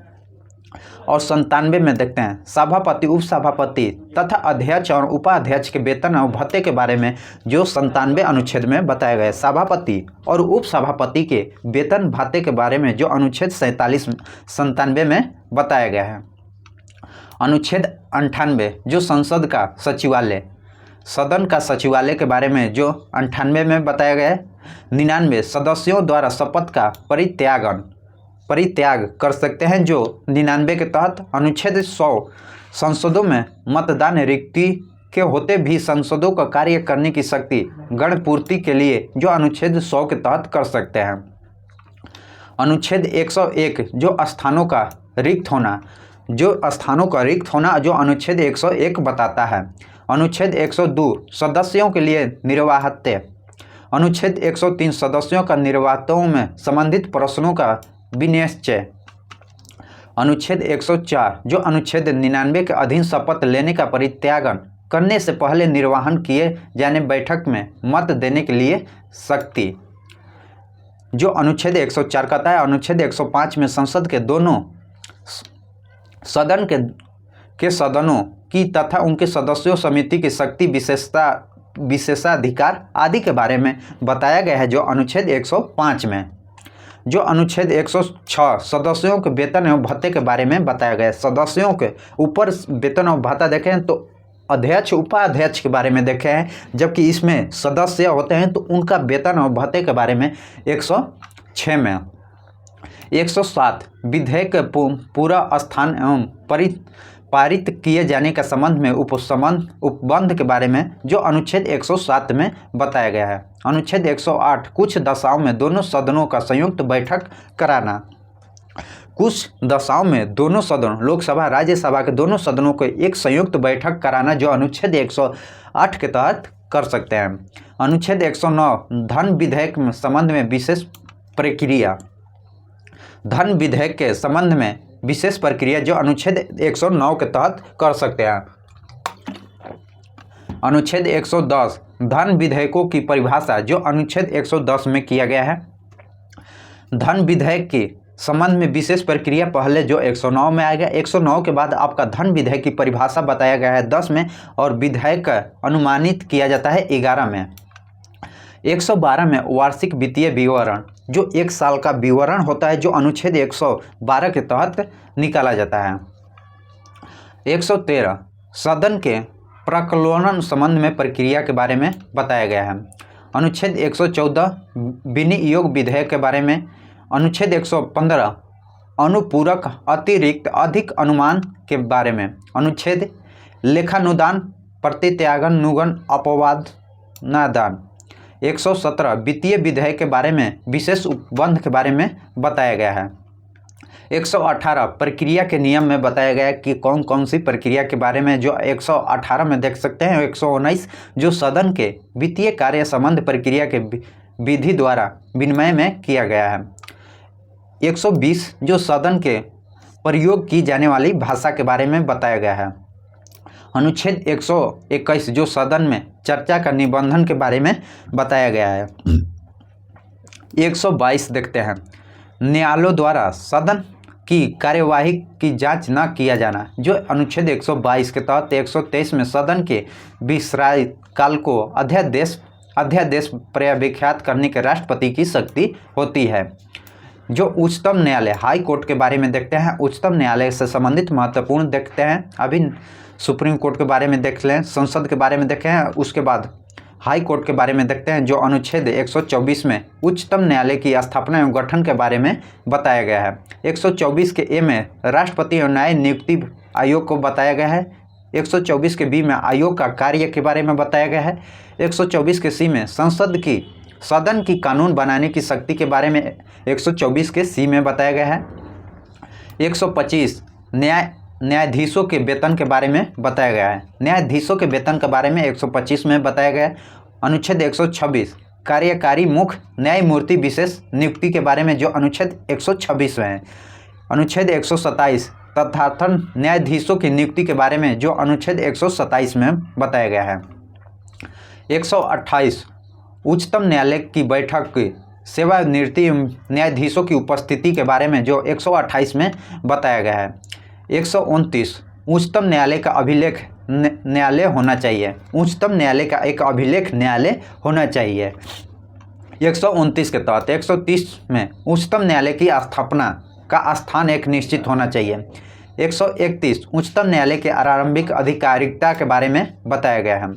और 97 में देखते हैं सभापति उपसभापति तथा अध्यक्ष और उपाध्यक्ष के वेतन और भत्ते के बारे में, जो 97 अनुच्छेद में बताया गया है। सभापति और उपसभापति के वेतन भत्ते के बारे में, जो अनुच्छेद 97 में बताया गया है। अनुच्छेद 98 जो संसद का सचिवालय, सदन का सचिवालय के बारे में, जो 98 में बताया गया है। 99 सदस्यों द्वारा शपथ का परित्याग कर सकते हैं, जो 99 के तहत। अनुच्छेद 100 संसदों में मतदान रिक्ति के होते भी संसदों का कार्य करने की शक्ति गणपूर्ति के लिए, जो अनुच्छेद 100 के तहत कर सकते हैं। अनुच्छेद 101 जो स्थानों का रिक्त होना, जो अनुच्छेद 101 बताता है। अनुच्छेद 102 सदस्यों के लिए निर्वाहत्य। अनुच्छेद 103 सदस्यों का निर्वातों में संबंधित प्रश्नों का विनिश्चय। अनुच्छेद 104 जो अनुच्छेद 99 के अधीन शपथ लेने का परित्यागन करने से पहले निर्वाहन किए जाने बैठक में मत देने के लिए शक्ति, जो अनुच्छेद 104 कहता है। अनुच्छेद 105 में संसद के दोनों सदन के सदनों की तथा उनके सदस्यों समिति की शक्ति, विशेषाधिकार आदि के बारे में बताया गया है, जो अनुच्छेद 105 में। जो अनुच्छेद 106 सदस्यों के वेतन एवं भत्ते के बारे में बताया गया है। सदस्यों के ऊपर वेतन और भत्ता देखें तो अध्यक्ष उपाध्यक्ष के बारे में देखे हैं, जबकि इसमें सदस्य होते हैं तो उनका वेतन और भत्ते के बारे में 106 में। 107 विधेयक पूरा स्थान एवं पारित किए जाने के संबंध में उपबंध के बारे में, जो अनुच्छेद 107 में बताया गया है। अनुच्छेद 108 कुछ दशाओं में दोनों सदनों का संयुक्त बैठक कराना। कुछ दशाओं में दोनों सदनों, लोकसभा राज्यसभा के दोनों सदनों को एक संयुक्त बैठक कराना, जो अनुच्छेद 108 के तहत कर सकते हैं। अनुच्छेद 109 धन विधेयक के संबंध में विशेष प्रक्रिया। धन विधेयक के संबंध में विशेष प्रक्रिया, जो अनुच्छेद 109 के तहत कर सकते हैं। अनुच्छेद 110 धन विधेयकों की परिभाषा, जो अनुच्छेद 110 में किया गया है। धन विधेयक के संबंध में विशेष प्रक्रिया पहले जो 109 में आएगा। 109 के बाद आपका धन विधेयक की परिभाषा बताया गया है 10 में, और विधेयक अनुमानित किया जाता है 11 में। 112 में वार्षिक वित्तीय विवरण, जो एक साल का विवरण होता है, जो अनुच्छेद 112 के तहत निकाला जाता है। 113 सदन के प्रकलोन संबंध में प्रक्रिया के बारे में बताया गया है। अनुच्छेद 114 विनियोग विधेयक के बारे में। अनुच्छेद 115 अनुपूरक अतिरिक्त अधिक अनुमान के बारे में। अनुच्छेद लेखानुदान प्रतित्यागन नुगन अपवाद नादान। 117 वित्तीय विधेयक के बारे में विशेष उपबंध के बारे में बताया गया है। 118 प्रक्रिया के नियम में बताया गया है कि कौन कौन सी प्रक्रिया के बारे में, जो 118 में देख सकते हैं। 119 जो सदन के वित्तीय कार्य संबंध प्रक्रिया के विधि द्वारा विनिमय में किया गया है। 120 जो सदन के प्रयोग की जाने वाली भाषा के बारे में बताया गया है। अनुच्छेद 121 जो सदन में चर्चा का निबंधन के बारे में बताया गया है। 122 देखते हैं न्यायालयों द्वारा सदन की कार्यवाही की जांच न किया जाना, जो अनुच्छेद 122 के तहत 123 में सदन के विश्राम काल को अध्यादेश पर्यवेक्षित करने के राष्ट्रपति की शक्ति होती है। जो उच्चतम न्यायालय हाई कोर्ट के बारे में देखते हैं, उच्चतम न्यायालय से संबंधित महत्वपूर्ण देखते हैं। अभी सुप्रीम कोर्ट के बारे में देख लें, संसद के बारे में देखें, उसके बाद हाई कोर्ट के बारे में देखते हैं। जो अनुच्छेद 124 में उच्चतम न्यायालय की स्थापना एवं गठन के बारे में बताया गया है। 124 के ए में राष्ट्रपति एवं न्याय नियुक्ति आयोग को बताया गया है। 124 के बी में आयोग का कार्य के बारे में बताया गया है। 124 के सी में सदन की कानून बनाने की शक्ति के बारे में 124 के सी में बताया गया है। 125 न्यायाधीशों के वेतन के बारे में बताया गया है। न्यायाधीशों के वेतन के बारे में 125 में बताया गया है। अनुच्छेद 126 कार्यकारी मुख्य न्यायमूर्ति विशेष नियुक्ति के बारे में, जो अनुच्छेद 126 में है। अनुच्छेद 127 तथाकथित न्यायाधीशों की नियुक्ति के बारे में, जो अनुच्छेद 127 में बताया गया है। 128 उच्चतम न्यायालय की बैठक की सेवानिवृत्त न्यायाधीशों की उपस्थिति के बारे में, जो 128 में बताया गया है। 129 उच्चतम न्यायालय का अभिलेख न्यायालय होना चाहिए। उच्चतम न्यायालय का एक अभिलेख न्यायालय होना चाहिए। 129 के तहत 130 में उच्चतम न्यायालय की स्थापना का स्थान एक निश्चित होना चाहिए। 131 उच्चतम न्यायालय के आरंभिक आधिकारिकता के बारे में बताया गया है।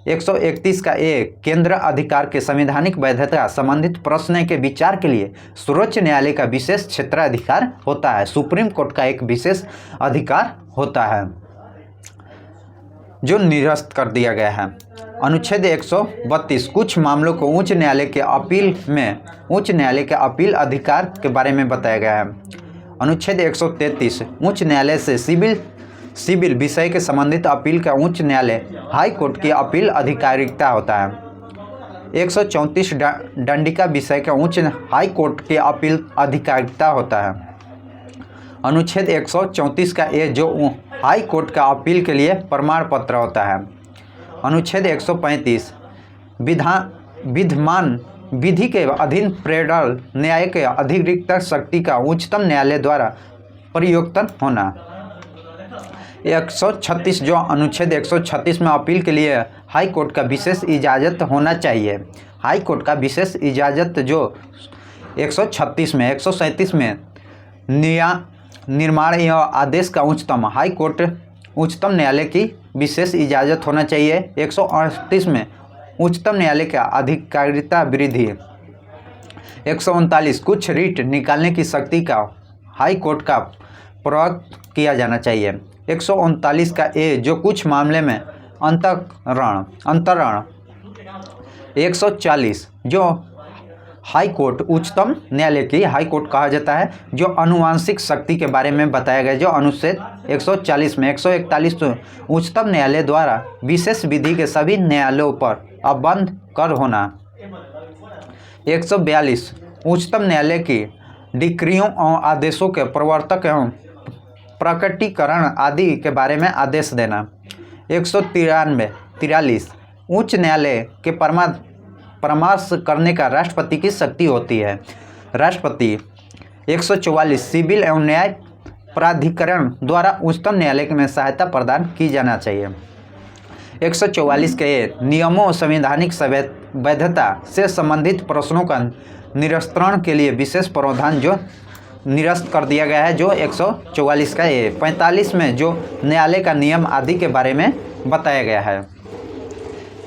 131 का ए केंद्र अधिकार के संवैधानिक वैधता संबंधित प्रश्न के विचार के लिए सर्वोच्च न्यायालय का विशेष क्षेत्राधिकार होता है। सुप्रीम कोर्ट का एक विशेष अधिकार होता है जो निरस्त कर दिया गया है। अनुच्छेद 132 कुछ मामलों को उच्च न्यायालय के अपील अधिकार के बारे में बताया गया है। अनुच्छेद 133 उच्च न्यायालय से सिविल विषय के संबंधित अपील का उच्च न्यायालय हाई कोर्ट की अपील अधिकारिकता होता है। 134 दंडिका विषय का उच्च हाई कोर्ट की अपील अधिकारिकता होता है। अनुच्छेद 134 का ए जो हाई कोर्ट का अपील के लिए प्रमाण पत्र होता है। अनुच्छेद 135 विद्यमान विधि के अधीन फेडरल न्याय के अधिकृत शक्ति का उच्चतम न्यायालय द्वारा प्रयोक्तन होना। 136 जो अनुच्छेद 136 में अपील के लिए हाई कोर्ट का विशेष इजाज़त होना चाहिए। हाई कोर्ट का विशेष इजाज़त जो 136 में 137 में निर्माण या आदेश का उच्चतम न्यायालय की विशेष इजाज़त होना चाहिए। 138 में उच्चतम न्यायालय का अधिकारिता वृद्धि। 139 कुछ रीट निकालने की शक्ति का हाई कोर्ट का प्रयोग किया जाना चाहिए। 139 का ए जो कुछ मामले में अंतरण। 140 जो हाई कोर्ट उच्चतम न्यायालय की हाई कोर्ट कहा जाता है, जो अनुवांशिक शक्ति के बारे में बताया गया, जो अनुच्छेद 140 में। 141 तो उच्चतम न्यायालय द्वारा विशेष विधि के सभी न्यायालयों पर अपबंध कर होना। 142 उच्चतम न्यायालय की डिक्रियों और आदेशों के प्रवर्तक एवं प्रकटीकरण आदि के बारे में आदेश देना। 143 उच्च न्यायालय के परामर्श करने का राष्ट्रपति की शक्ति होती है। राष्ट्रपति 144 सिविल एवं न्याय प्राधिकरण द्वारा उच्चतम न्यायालय में सहायता प्रदान की जाना चाहिए। 144 के नियमों संवैधानिक वैधता से संबंधित प्रश्नों का निरस्त्रण के लिए विशेष प्रावधान जो निरस्त कर दिया गया है, जो 144 का ए। 45 में जो न्यायालय का नियम आदि के बारे में बताया गया है।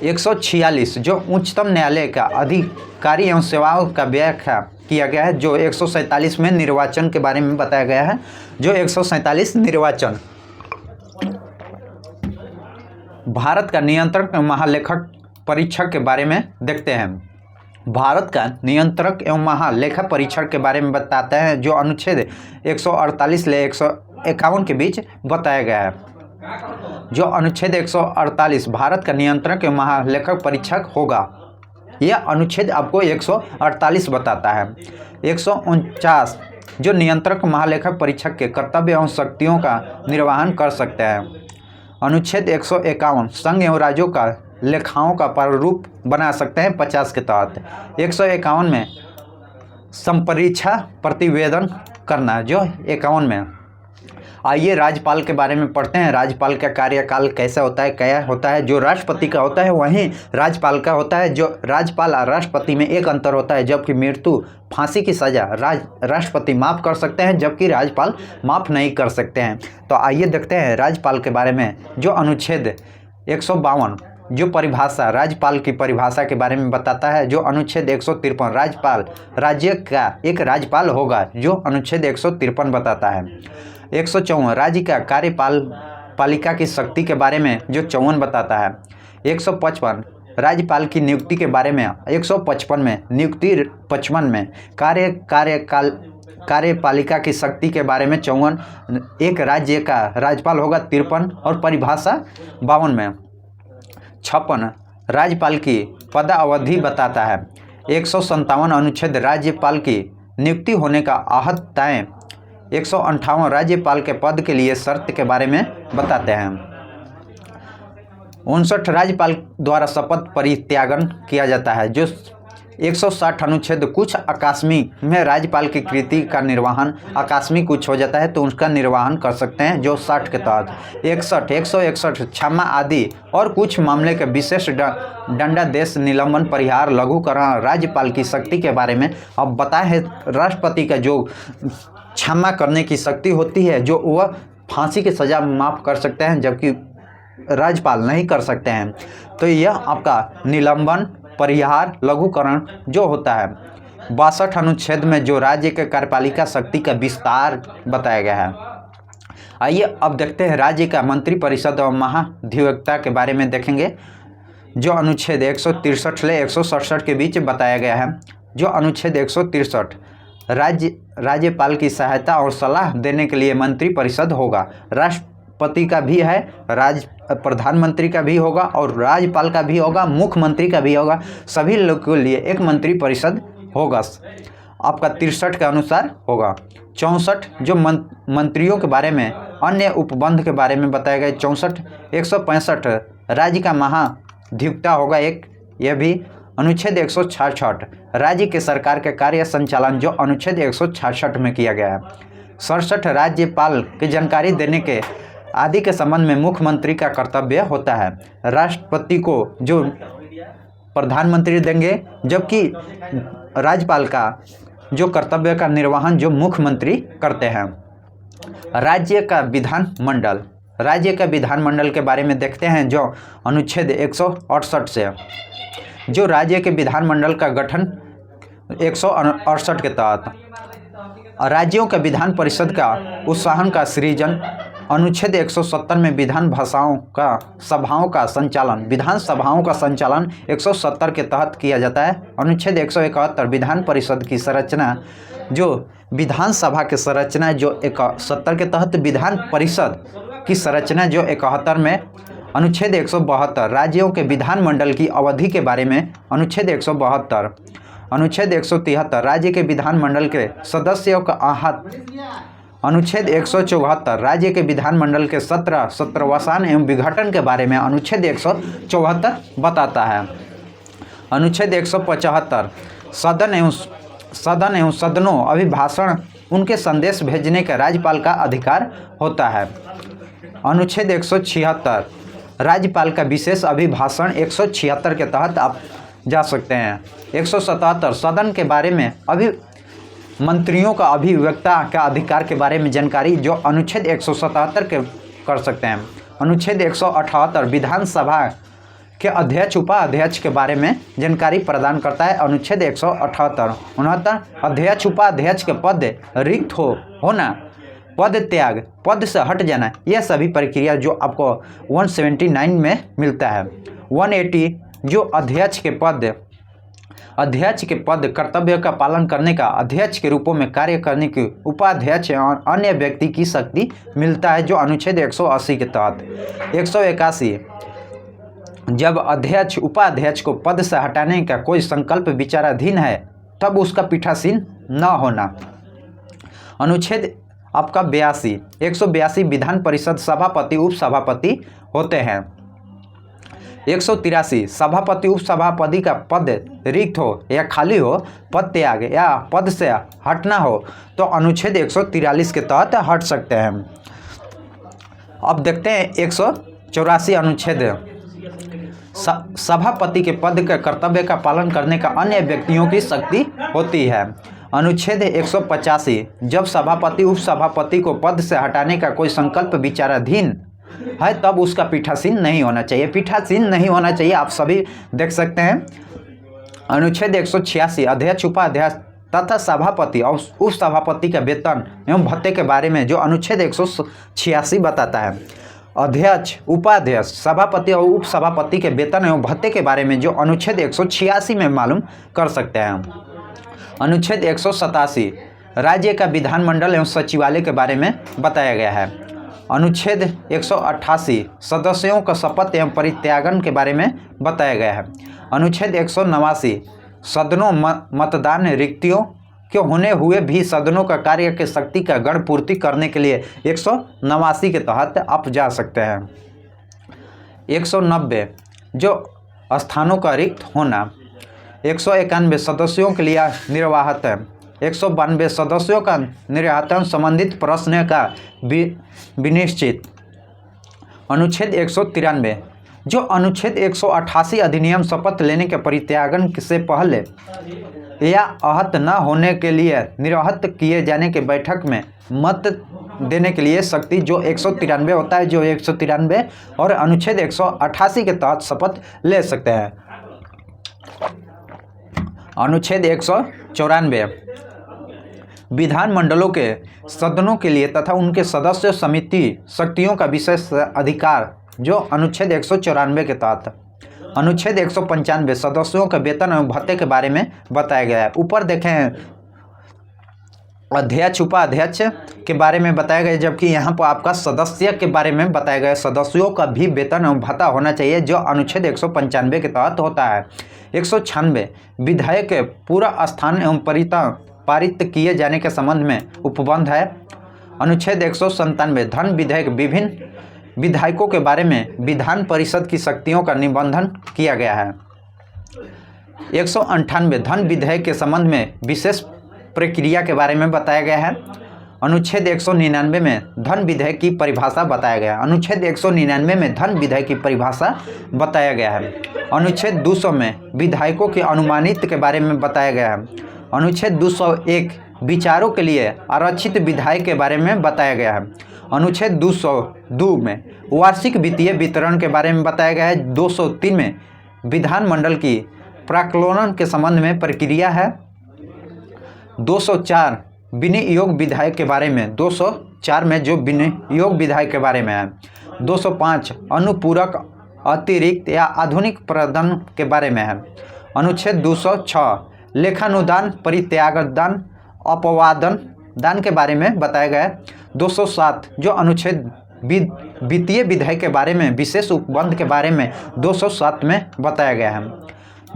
146 जो उच्चतम न्यायालय का अधिकारी एवं सेवाओं का व्याख्या किया गया है, जो 147 में निर्वाचन के बारे में बताया गया है, जो 147 निर्वाचन। भारत का नियंत्रक महालेखक परीक्षक के बारे में देखते हैं। भारत का नियंत्रक एवं महालेखा परीक्षक के बारे में बताते हैं, जो अनुच्छेद 148 से 151 के बीच बताया गया है। जो अनुच्छेद 148 भारत का नियंत्रक एवं महालेखक परीक्षक होगा, यह अनुच्छेद आपको 148 बताता है। 149 जो नियंत्रक महालेखक परीक्षक के कर्तव्य एवं शक्तियों का निर्वहन कर सकते हैं। अनुच्छेद 151 संघ एवं राज्यों का लेखाओं का प्रारूप बना सकते हैं 50 के तहत। 151 में संपरीक्षा प्रतिवेदन करना, जो 51 में। आइए राज्यपाल के बारे में पढ़ते हैं। राज्यपाल का कार्यकाल कैसा होता है, क्या होता है। जो राष्ट्रपति का होता है वहीं राज्यपाल का होता है। जो राज्यपाल और राष्ट्रपति में एक अंतर होता है, जबकि मृत्यु, फांसी की सज़ा राष्ट्रपति माफ़ कर सकते हैं, जबकि राज्यपाल माफ़ नहीं कर सकते हैं। तो आइए देखते हैं राज्यपाल के बारे में। जो अनुच्छेद 152 जो परिभाषा, राज्यपाल की परिभाषा के बारे में बताता है। जो अनुच्छेद 153 राज्यपाल राज्य का एक राज्यपाल होगा, जो अनुच्छेद 153 बताता है। 154 राज्य का कार्यपालिका की शक्ति के बारे में, जो 54 बताता है। 155 राज्यपाल की नियुक्ति के बारे में, 155 में नियुक्ति, 55 में कार्यपालिका की शक्ति के बारे में 54। एक राज्य का राज्यपाल होगा 53 और परिभाषा 52 में। 56 राज्यपाल की पदावधि बताता है। 157 अनुच्छेद राज्यपाल की नियुक्ति होने का आहत तय। 158 राज्यपाल के पद के लिए शर्त के बारे में बताते हैं। 59 राज्यपाल द्वारा शपथ परित्यागन किया जाता है। जो 160 अनुच्छेद कुछ आकस्मिक में राज्यपाल की कृति का निर्वहन आकस्मिक कुछ हो जाता है तो उसका निर्वहन कर सकते हैं, जो 60 के तहत। 161 क्षमा आदि और कुछ मामले के विशेष दंडादेश, निलंबन, परिहार, लघुकरण राज्यपाल की शक्ति के बारे में अब बताए हैं। राष्ट्रपति का जो क्षमा करने की शक्ति होती है, जो वह फांसी की सज़ा माफ़ कर सकते हैं, जबकि राज्यपाल नहीं कर सकते हैं। तो यह आपका निलंबन, परिहार, लघुकरण जो होता है। 62 अनुच्छेद में जो राज्य के कार्यपालिका शक्ति का विस्तार बताया गया है। आइए अब देखते हैं राज्य का मंत्रिपरिषद और महाधिवक्ता के बारे में देखेंगे। जो अनुच्छेद 163 से 167 के बीच बताया गया है। जो अनुच्छेद 163 राज्यपाल की सहायता और सलाह देने के लिए मंत्रिपरिषद होगा। राष्ट्रपति का भी है, प्रधानमंत्री का भी होगा और राज्यपाल का भी होगा, मुख्यमंत्री का भी होगा। सभी लोग के लिए एक मंत्रिपरिषद होगा, आपका 63 के अनुसार होगा। 64 जो मंत्रियों के बारे में, अन्य उपबंध के बारे में बताया गया। 64 165 राज्य का महाधिवक्ता होगा एक, यह भी। अनुच्छेद 166 राज्य के सरकार के कार्य संचालन, जो अनुच्छेद 166 में किया गया है। 67 राज्यपाल की जानकारी देने के आदि के संबंध में मुख्यमंत्री का कर्तव्य होता है। राष्ट्रपति को जो प्रधानमंत्री देंगे, जबकि राज्यपाल का जो कर्तव्य का निर्वहन जो मुख्यमंत्री करते हैं। राज्य का विधानमंडल, राज्य का विधानमंडल के बारे में देखते हैं। जो अनुच्छेद 168 से जो राज्य के विधानमंडल का गठन 168 के तहत, राज्यों के विधान परिषद का उत्साहन का सृजन। अनुच्छेद 170 में विधान सभाओं का संचालन, विधान सभाओं का संचालन 170 के तहत किया जाता है। अनुच्छेद 171 विधान परिषद की संरचना, जो विधानसभा की संरचना जो 170 के तहत, विधान परिषद की संरचना जो 71 में। अनुच्छेद 172 राज्यों के विधानमंडल की अवधि के बारे में। अनुच्छेद 172 अनुच्छेद 173 राज्य के विधानमंडल के सदस्यों का आहत। अनुच्छेद 174 राज्य के विधानमंडल के सत्रवसान एवं विघटन के बारे में अनुच्छेद 174 बताता है। अनुच्छेद 175 सदन एवं सदनों अभिभाषण उनके संदेश भेजने का राज्यपाल का अधिकार होता है। अनुच्छेद 176 राज्यपाल का विशेष अभिभाषण 176 के तहत आप जा सकते हैं। 177 सदन के बारे में मंत्रियों का अभिव्यक्ता का अधिकार के बारे में जानकारी, जो अनुच्छेद 177 के कर सकते हैं। अनुच्छेद 178 विधानसभा के अध्यक्ष उपाध्यक्ष के बारे में जानकारी प्रदान करता है। अनुच्छेद 178 69 अध्यक्ष उपाध्यक्ष के पद रिक्त होना, पद त्याग, पद से हट जाना, यह सभी प्रक्रिया जो आपको 179 में मिलता है। 180 जो अध्यक्ष के पद कर्तव्य का पालन करने का, अध्यक्ष के रूपों में कार्य करने की उपाध्यक्ष और अन्य व्यक्ति की शक्ति मिलता है, जो अनुच्छेद 180 के तहत। 181 जब अध्यक्ष उपाध्यक्ष को पद से हटाने का कोई संकल्प विचाराधीन है तब उसका पीठासीन न होना। अनुच्छेद आपका 182 विधान परिषद सभापति उपसभापति होते हैं। 183 सभापति उपसभापति का पद रिक्त हो या खाली हो, पद त्याग या पद से हटना हो तो अनुच्छेद 143 के तहत हट सकते हैं। अब देखते हैं 184 अनुच्छेद। सभापति के पद के कर्तव्य का पालन करने का अन्य व्यक्तियों की शक्ति होती है। अनुच्छेद 185 जब सभापति उपसभापति को पद से हटाने का कोई संकल्प विचाराधीन है तब उसका पीठासीन नहीं होना चाहिए। पीठासीन नहीं होना चाहिए, आप सभी देख सकते हैं। अनुच्छेद 186 अध्यक्ष उपाध्यक्ष तथा सभापति और उपसभापति के वेतन एवं भत्ते के बारे में जो अनुच्छेद 186 बताता है। अध्यक्ष उपाध्यक्ष सभापति और उपसभापति के वेतन एवं भत्ते के बारे में जो अनुच्छेद 186 में मालूम कर सकते हैं। अनुच्छेद 187 राज्य का विधानमंडल एवं सचिवालय के बारे में बताया गया है। अनुच्छेद 188 सदस्यों का शपथ एवं परित्यागन के बारे में बताया गया है। अनुच्छेद 189 सदनों मतदान रिक्तियों के होने हुए भी सदनों का कार्य के शक्ति का गण पूर्ति करने के लिए 189 के तहत आप जा सकते हैं। 190 जो स्थानों का रिक्त होना। 191 सदस्यों के लिए निर्वाहत है। 192 सदस्यों का निर्वाचन संबंधित प्रश्न का विनिश्चित। अनुच्छेद 193 जो अनुच्छेद 188 अधिनियम शपथ लेने के परित्यागन से पहले या आहत न होने के लिए निर्वाहित किए जाने के बैठक में मत देने के लिए शक्ति जो 193 होता है, जो 193 और अनुच्छेद 188 के तहत शपथ ले सकते हैं। अनुच्छेद 194 विधानमंडलों के सदनों के लिए तथा उनके सदस्य समिति शक्तियों का विशेष अधिकार जो अनुच्छेद 194 के तहत। अनुच्छेद 195 सदस्यों के वेतन एवं भत्ते के बारे में बताया गया है। ऊपर देखें अध्यक्ष उपाध्यक्ष के बारे में बताया गया, जबकि यहाँ पर आपका सदस्य के बारे में बताया गया। सदस्यों का भी वेतन एवं भत्ता होना चाहिए जो अनुच्छेद 195 के तहत होता है। 196 विधायक के पूरा स्थान एवं पारित किए जाने के संबंध में उपबंध है। अनुच्छेद 197 धन विधेयक विभिन्न विधायकों के बारे में विधान परिषद की शक्तियों का निबंधन किया गया है। 198 धन विधेयक के संबंध में विशेष प्रक्रिया के बारे में बताया गया है। अनुच्छेद 199 में धन विधेयक की परिभाषा बताया गया है। अनुच्छेद 199 में धन विधेयक की परिभाषा बताया गया है। अनुच्छेद 200 में विधायकों के अनुमानित के बारे में बताया गया है। अनुच्छेद 201 विचारों के लिए आरक्षित विधायक के बारे में बताया गया है। अनुच्छेद 202 में वार्षिक वित्तीय वितरण के बारे में बताया गया है। 203 में विधानमंडल की प्राक्कलन के संबंध में प्रक्रिया है। 204 विनियोग विधायक के बारे में, 204 में जो विनियोग विधायक के बारे में है। 205 अनुपूरक अतिरिक्त या आधुनिक प्रदान के बारे में है। अनुच्छेद 206 लेखानुदान परित्यागदान अपवादन दान के बारे में बताया गया है। 207 जो अनुच्छेद वित्तीय विधायक के बारे में विशेष उपबंध के बारे में 207 में बताया गया है।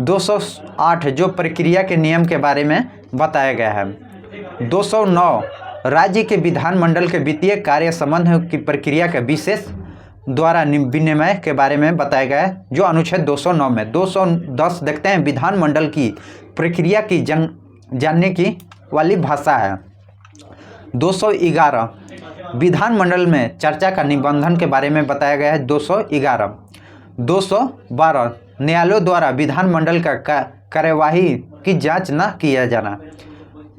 208 जो प्रक्रिया के नियम के बारे में बताया गया है। 209 राज्य के विधानमंडल के वित्तीय कार्य संबंध की प्रक्रिया के विशेष द्वारा विनिमय के बारे में बताया गया है जो अनुच्छेद 209 में। 210 देखते हैं विधानमंडल की प्रक्रिया की जानने की वाली भाषा है। 211 विधानमंडल में चर्चा का निबंधन के बारे में बताया गया है। 211 212 न्यायालयों द्वारा विधानमंडल का कार्यवाही की जांच न किया जाना।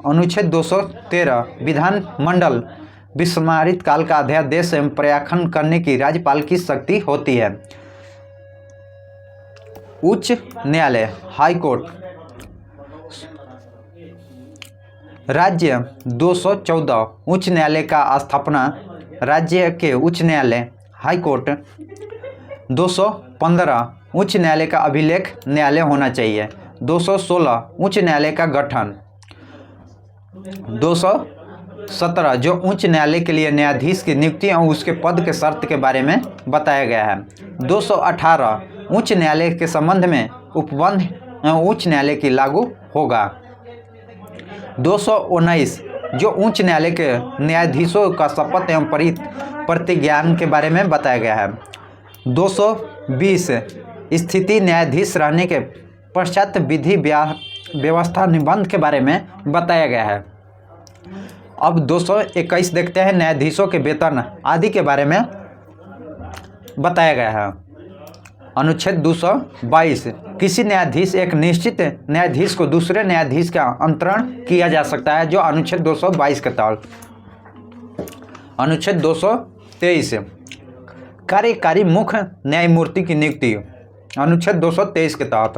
अनुच्छेद 213 विधानमंडल विस्मारित काल का अध्यादेश एवं प्रयाखन करने की राज्यपाल की शक्ति होती है। उच्च न्यायालय हाई कोर्ट राज्य 214 उच्च न्यायालय का स्थापना राज्य के उच्च न्यायालय हाई कोर्ट। 215 उच्च न्यायालय का अभिलेख न्यायालय होना चाहिए। 216 उच्च न्यायालय का गठन। 217 जो उच्च न्यायालय के लिए न्यायाधीश की नियुक्ति और उसके पद के शर्त के बारे में बताया गया है। 218 उच्च न्यायालय के संबंध में उपबंध उच्च न्यायालय की लागू होगा। 219 जो उच्च न्यायालय के न्यायाधीशों का शपथ एवं प्रतिज्ञान के बारे में बताया गया है। 220 स्थिति न्यायाधीश रहने के पश्चात विधि व्यवस्था निबंध के बारे में बताया गया है। अब 221 देखते हैं, न्यायाधीशों के वेतन आदि के बारे में बताया गया है। अनुच्छेद 222, किसी न्यायाधीश एक निश्चित न्यायाधीश को दूसरे न्यायाधीश का अंतरण किया जा सकता है, जो अनुच्छेद 222 के तहत। अनुच्छेद 223, कार्यकारी मुख्य न्यायमूर्ति की नियुक्ति, अनुच्छेद 223 के तहत।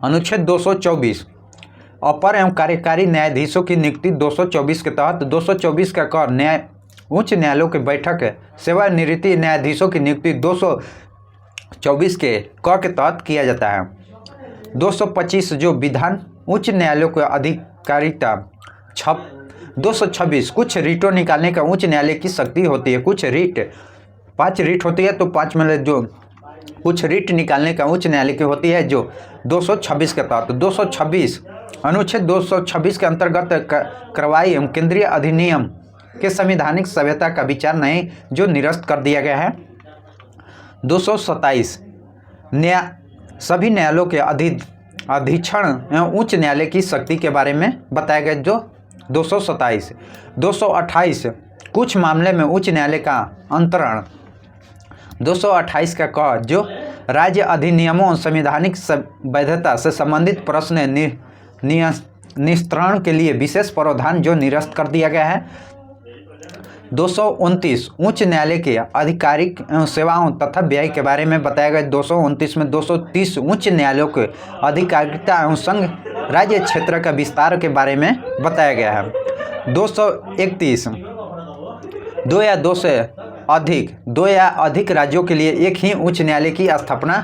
अनुच्छेद 224, अपर एवं कार्यकारी न्यायाधीशों की नियुक्ति 224 के तहत। 224 का क उच्च न्यायालयों की बैठक सेवानिवृत्ति न्यायाधीशों की नियुक्ति 224 के क के तहत किया जाता है। 225 जो विधान उच्च न्यायालयों की अधिकारिता। 226 कुछ रीटों निकालने का उच्च न्यायालय की शक्ति होती है। कुछ रीट 5 रीट होती है, तो 5 में जो कुछ रीट निकालने का उच्च न्यायालय की होती है, जो 226 के तहत। 226 अनुच्छेद 226 के अंतर्गत कार्रवाई एवं केंद्रीय अधिनियम के संवैधानिक सभ्यता का विचार नहीं, जो निरस्त कर दिया गया है। 227 सभी न्यायालयों के अधीक्षण एवं उच्च न्यायालय की शक्ति के बारे में बताया गया, जो 227। 228 कुछ मामले में उच्च न्यायालय का अंतरण। 228 का क जो राज्य अधिनियमों संवैधानिक वैधता से संबंधित प्रश्न निस्तारण के लिए विशेष प्रावधान, जो निरस्त कर दिया गया है। 229 उच्च न्यायालय के आधिकारिक सेवाओं तथा व्यय के बारे में बताया गया। 229 में 230 उच्च न्यायालयों के आधिकारिकता एवं संघ राज्य क्षेत्र का विस्तार के बारे में बताया गया है। 231 दो या अधिक राज्यों के लिए एक ही उच्च न्यायालय की स्थापना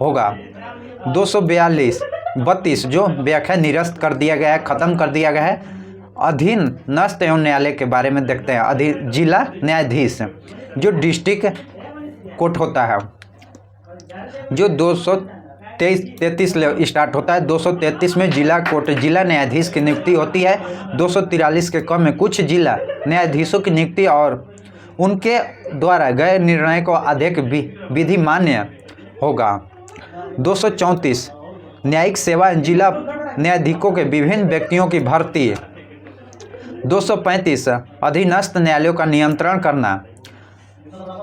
होगा। 232 जो व्याख्या निरस्त कर दिया गया है, खत्म कर दिया गया है। अधीनस्थ एवं न्यायालय के बारे में देखते हैं। जिला न्यायाधीश जो डिस्ट्रिक्ट कोर्ट होता है, जो 233 स्टार्ट होता है। 233 में जिला कोर्ट जिला न्यायाधीश की नियुक्ति होती है। 243 के क में कुछ जिला न्यायाधीशों की नियुक्ति और उनके द्वारा गए निर्णय को अधिक विधि मान्य होगा। 234 न्यायिक सेवा जिला न्यायाधीशों के विभिन्न व्यक्तियों की भर्ती। 235 अधीनस्थ न्यायालयों का नियंत्रण करना।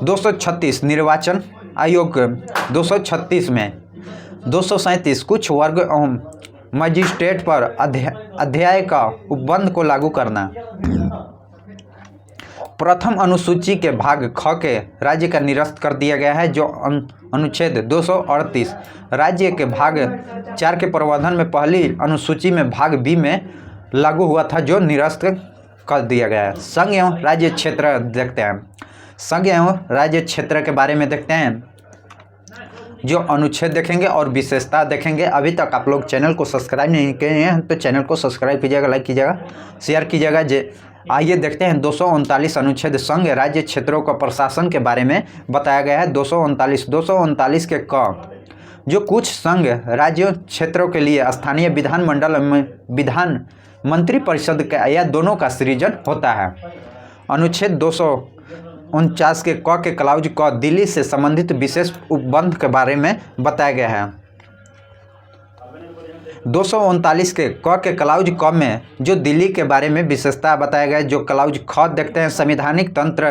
236 निर्वाचन आयोग। 236 में 237 कुछ वर्ग एवं मजिस्ट्रेट पर अध्याय का उपबंध को लागू करना। प्रथम अनुसूची के भाग ख के राज्य का निरस्त कर दिया गया है, जो अनुच्छेद 238 राज्य के भाग 4 के प्रावधान में पहली अनुसूची में भाग बी में लागू हुआ था, जो निरस्त कर दिया गया है। संघ एवं राज्य क्षेत्र देखते हैं। संघ एवं राज्य क्षेत्र के बारे में देखते हैं, जो अनुच्छेद देखेंगे और विशेषता देखेंगे। अभी तक आप लोग चैनल को सब्सक्राइब नहीं किए हैं तो चैनल को सब्सक्राइब कीजिएगा, लाइक कीजिएगा, शेयर कीजिएगा। आइए देखते हैं 239 अनुच्छेद संघ राज्य क्षेत्रों का प्रशासन के बारे में बताया गया है। 239 के क जो कुछ संघ राज्य क्षेत्रों के लिए स्थानीय विधानमंडल में विधान मंत्री परिषद का या दोनों का सृजन होता है। अनुच्छेद 249 के क के क्लाउज क दिल्ली से संबंधित विशेष उपबंध के बारे में बताया गया है। 239 के क के क्लाउज क में जो दिल्ली के बारे में विशेषता बताया गया है। जो क्लाउज ख देखते हैं, संवैधानिक तंत्र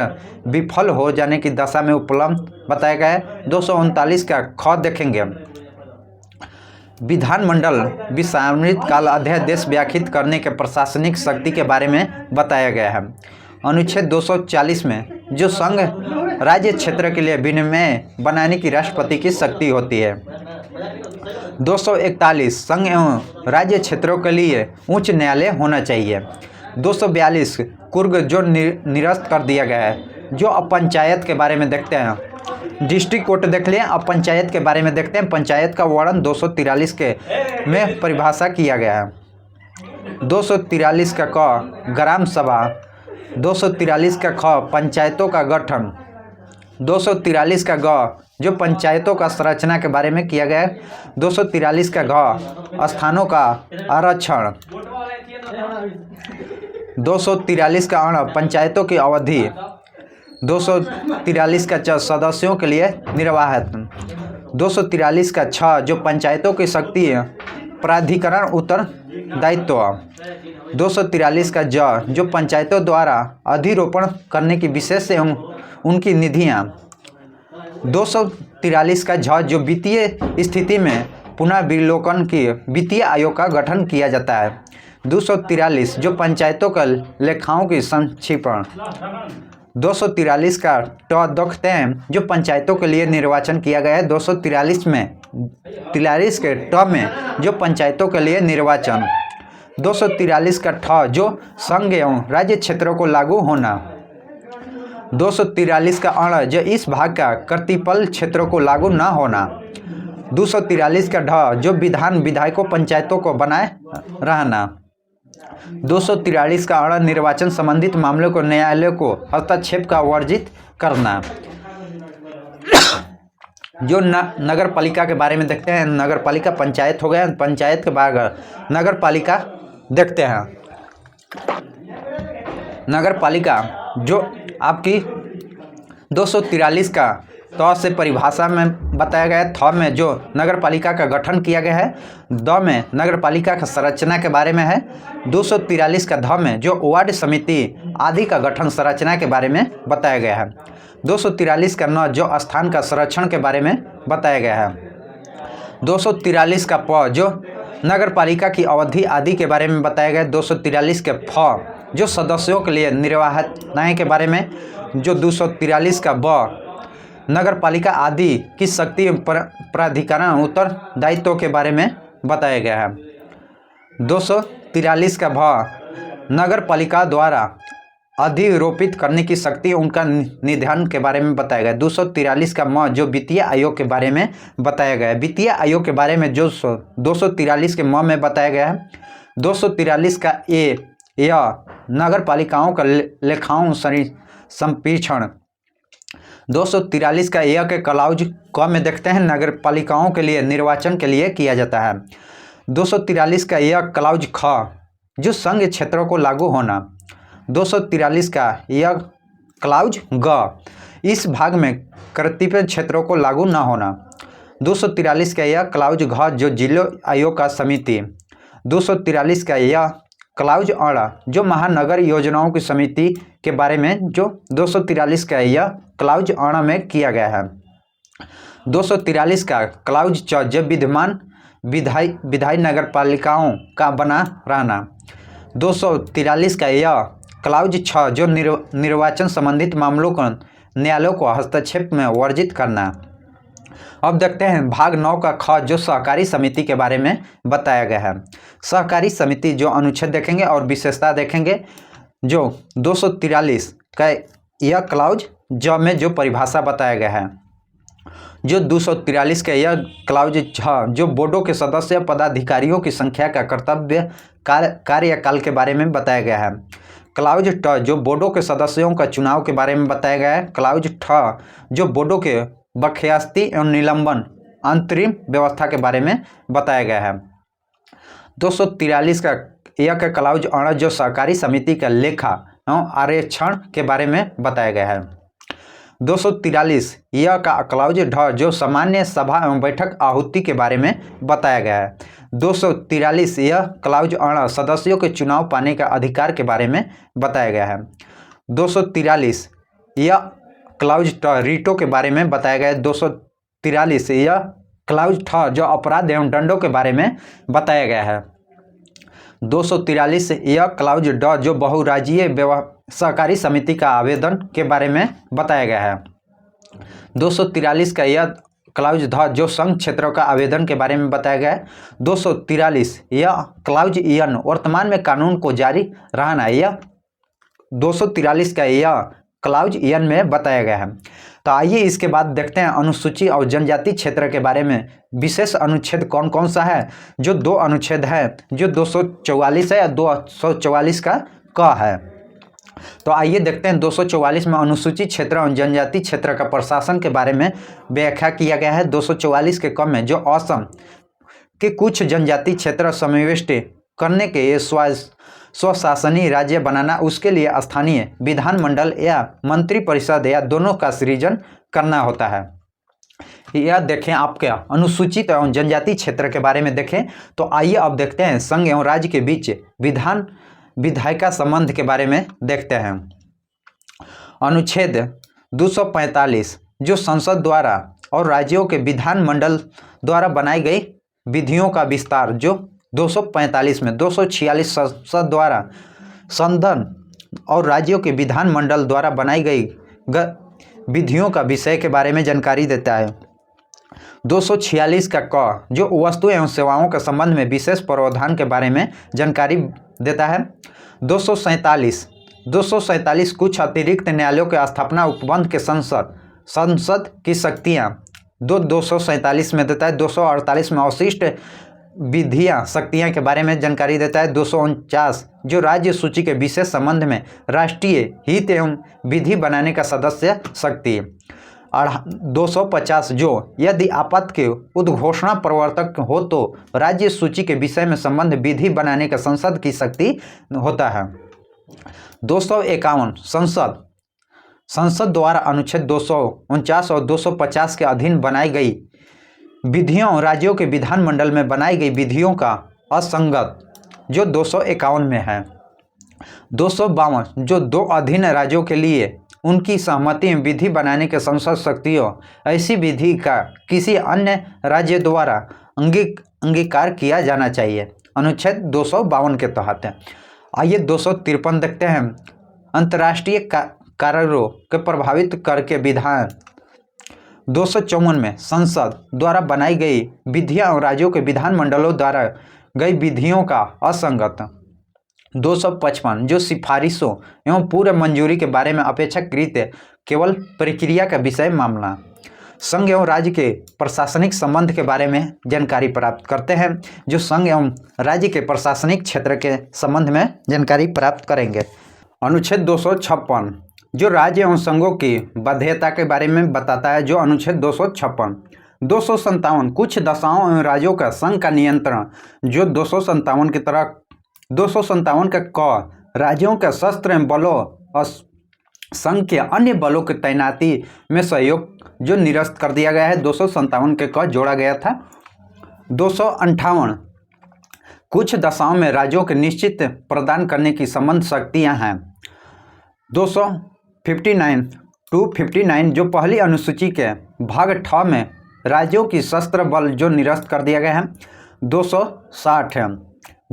विफल हो जाने की दशा में उपलब्ध बताया गया है। 239 का ख देखेंगे, विधानमंडल विस्तारित काल अध्यादेश व्याख्यात करने के प्रशासनिक शक्ति के बारे में बताया गया है। अनुच्छेद 240 में जो संघ राज्य क्षेत्र के लिए विनिमय बनाने की राष्ट्रपति की शक्ति होती है। 241 संघ एवं राज्य क्षेत्रों के लिए उच्च न्यायालय होना चाहिए। 242 कुर्ग जो निरस्त कर दिया गया है। जो अब पंचायत के बारे में देखते हैं, डिस्ट्रिक्ट कोर्ट देख लिया। अब पंचायत के बारे में देखते हैं। पंचायत का वर्णन 243 के में परिभाषा किया गया है। 243 का क ग्राम सभा। 243 का ख पंचायतों का गठन। 243 का ग जो पंचायतों का संरचना के बारे में किया गया है। 243 का घ स्थानों का आरक्षण। 243 का अण पंचायतों की अवधि। 243 का च सदस्यों के लिए निर्वाहन। 243 का 6 जो पंचायतों की शक्ति प्राधिकरण उत्तरदायित्व। 243 का जो पंचायतों द्वारा अधिरोपण करने की विशेष एवं उनकी निधियाँ। 243 का जो वित्तीय स्थिति में पुनर्विलोकन की वित्तीय आयोग का गठन किया जाता है। 243 जो पंचायतों का लेखाओं की संक्षिप्रण। 243 का देखते हैं जो पंचायतों के लिए निर्वाचन किया गया है। 243 के में जो पंचायतों के लिए निर्वाचन। 243 का जो संघ एवं राज्य क्षेत्रों को लागू होना। 243 का जो इस भाग का कर्तृपल क्षेत्रों को लागू न होना। 243 का जो विधायकों पंचायतों को बनाए रहना। 243 का निर्वाचन संबंधित मामलों को न्यायालय को हस्तक्षेप का वर्जित करना। जो नगर पालिका के बारे में देखते हैं, नगर पालिका पंचायत हो गया, पंचायत के बाद नगर पालिका देखते हैं। नगर पालिका जो आपकी 243 का से परिभाषा में बताया गया है। में जो नगर पालिका का गठन किया गया है। में नगर पालिका का संरचना के बारे में है। 243 का में जो वार्ड समिति आदि का गठन संरचना के बारे में बताया गया है। 243 का जो स्थान का संरक्षण के बारे में बताया गया है। 243 का जो नगर पालिका की अवधि आदि के बारे में बताया गया है। 243 के जो सदस्यों के लिए निर्वाहनाएँ के बारे में। जो 243 का नगर पालिका आदि की शक्ति प्राधिकरण उत्तरदायित्व के बारे में बताया गया है। 243 का नगर पालिका द्वारा अधिरोपित करने की शक्ति उनका निधन के बारे में बताया गया। 243 का जो वित्तीय आयोग के बारे में बताया गया है। वित्तीय आयोग के बारे में जो 243 के में बताया गया है। 243 का यह नगर पालिकाओं का लेखाओं संप्रेषण। 243 का यह के क्लाउज में देखते हैं नगर पालिकाओं के लिए निर्वाचन के लिए किया जाता है। 243 का यह क्लाउज जो संघ क्षेत्रों को लागू होना। 243 का यह क्लाउज इस भाग में कर्तव्य क्षेत्रों को लागू न होना। 243 का यह क्लाउज जो जिला आयोग का समिति। 243 का यह क्लाउज जो महानगर योजनाओं की समिति के बारे में जो 243 का यह क्लाउज में किया गया है। 243 का क्लाउज जो विद्यमान विधायी नगर पालिकाओं का बना रहना। 243 का यह क्लाउज जो निर्वाचन संबंधित मामलों को न्यायालयों को हस्तक्षेप में वर्जित करना। अब देखते हैं भाग 9 का जो सहकारी समिति के बारे में बताया गया है। सहकारी समिति जो अनुच्छेद देखेंगे और विशेषता देखेंगे। जो 243 का यह क्लाउज में जो परिभाषा बताया गया है। जो 243 का यह क्लाउज जो बोर्डों के सदस्य पदाधिकारियों की संख्या का कर्तव्य कार्यकाल के बारे में बताया गया है। क्लाउज जो बोर्डों के सदस्यों का चुनाव के बारे में बताया गया है। क्लाउज जो बोर्डों के बर्खास्ती एवं निलंबन अंतरिम व्यवस्था के बारे में बताया गया है। 243 का यह का क्लाउज जो सहकारी समिति का लेखा एवं आरक्षण के बारे में बताया गया है। 243 यह का क्लाउज जो सामान्य सभा एवं बैठक आहुति के बारे में बताया गया है। 243 यह क्लाउज सदस्यों के चुनाव पाने का अधिकार के बारे में बताया गया है। 243 यह क्लाउज रीटों के बारे में बताया गया है। 243 यह क्लाउज जो अपराध एवं दंडों के बारे में बताया गया है। 243 यह क्लाउज जो बहुराज्यीय सहकारी समिति का आवेदन के बारे में बताया गया है। 243 का यह क्लाउज जो संघ क्षेत्रों का आवेदन के बारे में बताया गया है। 243 यह क्लाउज वर्तमान में कानून को जारी रहना। यह 243 का यह क्लाउज में बताया गया है। तो आइए इसके बाद देखते हैं अनुसूची और जनजाति क्षेत्र के बारे में विशेष अनुच्छेद कौन कौन सा है। जो 2 अनुच्छेद है, जो 244 है या 244 का है। तो आइए देखते हैं 244 में अनुसूचित क्षेत्र और जनजाति क्षेत्र का प्रशासन के बारे में व्याख्या किया गया है। 244 के क्रम में जो असम के कुछ जनजाति क्षेत्र समाविष्ट करने के स्वशासनीय राज्य बनाना, उसके लिए स्थानीय विधानमंडल या मंत्री परिषद या दोनों का सृजन करना होता है। यह देखें आपके अनुसूचित एवं जनजाति क्षेत्र के बारे में देखें तो आइए अब देखते हैं संघ एवं राज्य के बीच विधायिका संबंध के बारे में देखते हैं। अनुच्छेद 245 जो संसद द्वारा और राज्यों के विधानमंडल द्वारा बनाई गई विधियों का विस्तार, जो 245 में 246 संसद द्वारा संसद और राज्यों के विधानमंडल द्वारा बनाई गई विधियों का विषय के बारे में जानकारी देता है। 246 का क जो वस्तु एवं सेवाओं के संबंध में विशेष प्रावधान के बारे में जानकारी देता है। 247 कुछ अतिरिक्त न्यायालयों के स्थापना उपबंध के संसद की शक्तियाँ 247 में देता है। 248 में अवशिष्ट विधियाँ शक्तियाँ के बारे में जानकारी देता है। 249 जो राज्य सूची के विशेष संबंध में राष्ट्रीय हित एवं विधि बनाने का सदस्य शक्ति। और 250 जो यदि आपात के उद्घोषणा प्रवर्तक हो तो राज्य सूची के विषय में संबंध विधि बनाने का संसद की शक्ति होता है। 251 संसद द्वारा अनुच्छेद 249 और 250 के अधीन बनाई गई विधियों राज्यों के विधानमंडल में बनाई गई विधियों का असंगत, जो 251 में है। 252 जो दो अधीन राज्यों के लिए उनकी सहमति में विधि बनाने के संसद शक्तियों ऐसी विधि का किसी अन्य राज्य द्वारा अंगीकार किया जाना चाहिए, अनुच्छेद 252 के तहत है। आइए 253 देखते हैं। अंतर्राष्ट्रीय कारों के प्रभावित करके विधान। 254 में संसद द्वारा बनाई गई विधियां और राज्यों के विधानमंडलों द्वारा गई विधियों का असंगत। 255 जो सिफारिशों एवं पूर्व मंजूरी के बारे में अपेक्षाकृत केवल प्रक्रिया का विषय मामला। संघ एवं राज्य के प्रशासनिक संबंध के बारे में जानकारी प्राप्त करते हैं, जो संघ एवं राज्य के प्रशासनिक क्षेत्र के संबंध में जानकारी प्राप्त करेंगे। अनुच्छेद 256 जो राज्य एवं संघों की बाध्यता के बारे में बताता है, जो अनुच्छेद 256। 257 कुछ दशाओं एवं राज्यों का संघ का नियंत्रण, जो 257 की तरह 257 का क राज्यों के सशस्त्र एवं बलों और संघ के अन्य बलों की तैनाती में सहयोग, जो निरस्त कर दिया गया है। 257 के क जोड़ा गया था। 258 कुछ दशाओं में राज्यों के निश्चित प्रदान करने की संबंध शक्तियां हैं। 259 जो पहली अनुसूची के भाग 6 में राज्यों की सशस्त्र बल, जो निरस्त कर दिया गया है। 260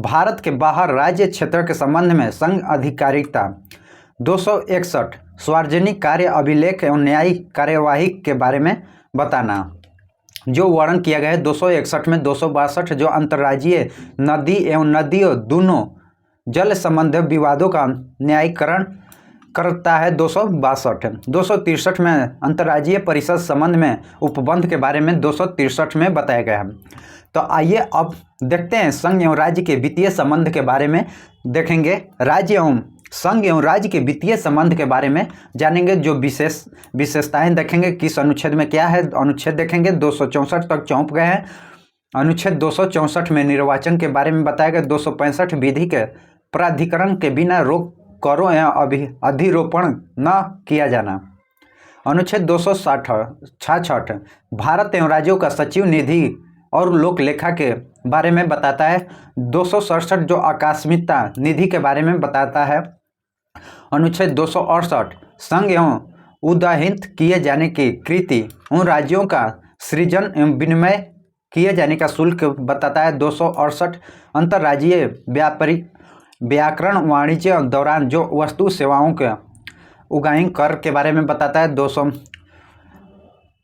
भारत के बाहर राज्य क्षेत्र के संबंध में संघ अधिकारिता। 261 सार्वजनिक कार्य अभिलेख एवं न्यायिक कार्यवाही के बारे में बताना, जो वर्णन किया गया है 261 में। 262 जो अंतर्राज्यीय नदी एवं नदियों दोनों जल संबंधी विवादों का न्यायीकरण करता है। 262 263 में अंतर्राज्यीय परिषद संबंध में उपबंध के बारे में 263 में बताया गया है। तो आइए अब देखते हैं संघ एवं राज्य के वित्तीय संबंध के बारे में देखेंगे। राज्य एवं संघ एवं राज्य के वित्तीय संबंध के बारे में जानेंगे, जो विशेषताएं देखेंगे किस अनुच्छेद में क्या है। अनुच्छेद देखेंगे 264 तक चौंक गए हैं। अनुच्छेद 264 में निर्वाचन के बारे में बताया गया। 265 विधि के प्राधिकरण के बिना रोक करों या अधिरोपण न किया जाना। अनुच्छेद 266 भारत एवं राज्यों का सचिव निधि और लोक लेखा के बारे में बताता है। 267 जो आकस्मिकता निधि के बारे में बताता है। अनुच्छेद 268 संघ एवं उदाहित किए जाने की कृति उन राज्यों का सृजन एवं विनिमय किए जाने का शुल्क बताता है। 268 अंतर्राज्यीय व्याकरण वाणिज्य दौरान जो वस्तु सेवाओं के उगाही कर के बारे में बताता है। 200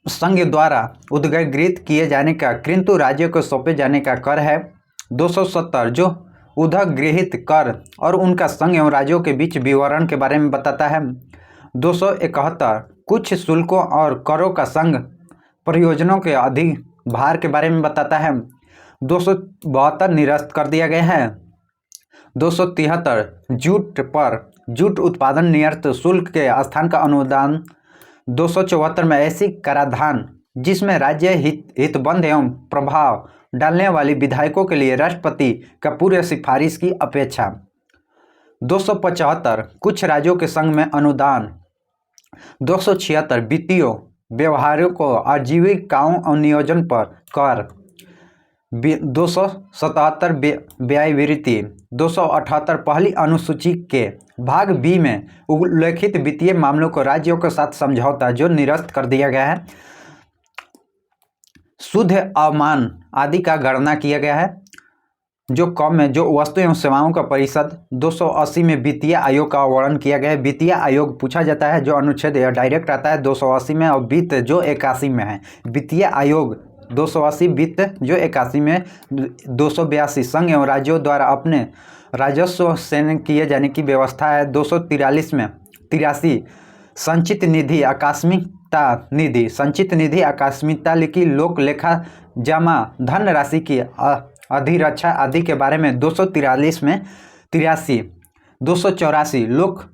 संघ द्वारा उद्गृहित किए जाने का किंतु राज्यों को सौंपे जाने का कर है। 270 जो उद्गृहित कर और उनका संघ एवं राज्यों के बीच विवरण के बारे में बताता है। 271 कुछ शुल्कों और करों का संघ परियोजनाओं के अधिभार के बारे में बताता है। 272 निरस्त कर दिया गया है। 273 जूट उत्पादन निर्यात शुल्क के स्थान का अनुदान। 274 में ऐसी कराधान जिसमें राज्य हितबंध एवं प्रभाव डालने वाली विधायकों के लिए राष्ट्रपति का पूर्व सिफारिश की अपेक्षा। 275 कुछ राज्यों के संघ में अनुदान। 276 व्यवहारों को आजीविकाओं और नियोजन पर कर 277 व्यय वृत्ति 278 पहली अनुसूची के भाग बी में उल्लेखित वित्तीय मामलों को राज्यों के साथ समझौता जो निरस्त कर दिया गया है। शुद्ध अवमान आदि का गणना किया गया है। जो कम में जो वस्तु एवं सेवाओं का परिषद 280 में वित्तीय आयोग का वर्णन किया गया है। वित्तीय आयोग पूछा जाता है, जो अनुच्छेद डायरेक्ट आता है 280 में, और वित्त जो 81 में है। वित्तीय आयोग 280, वित्त जो 81 में। 282 संघ एवं राज्यों द्वारा अपने राजस्व से किए जाने की व्यवस्था है। 243 में 83 संचित निधि आकस्मिकता निधि, संचित निधि आकस्मिकता लिखी लोक लेखा जमा धन राशि की अधिरक्षा आदि के बारे में 243 में 83। 284 लोक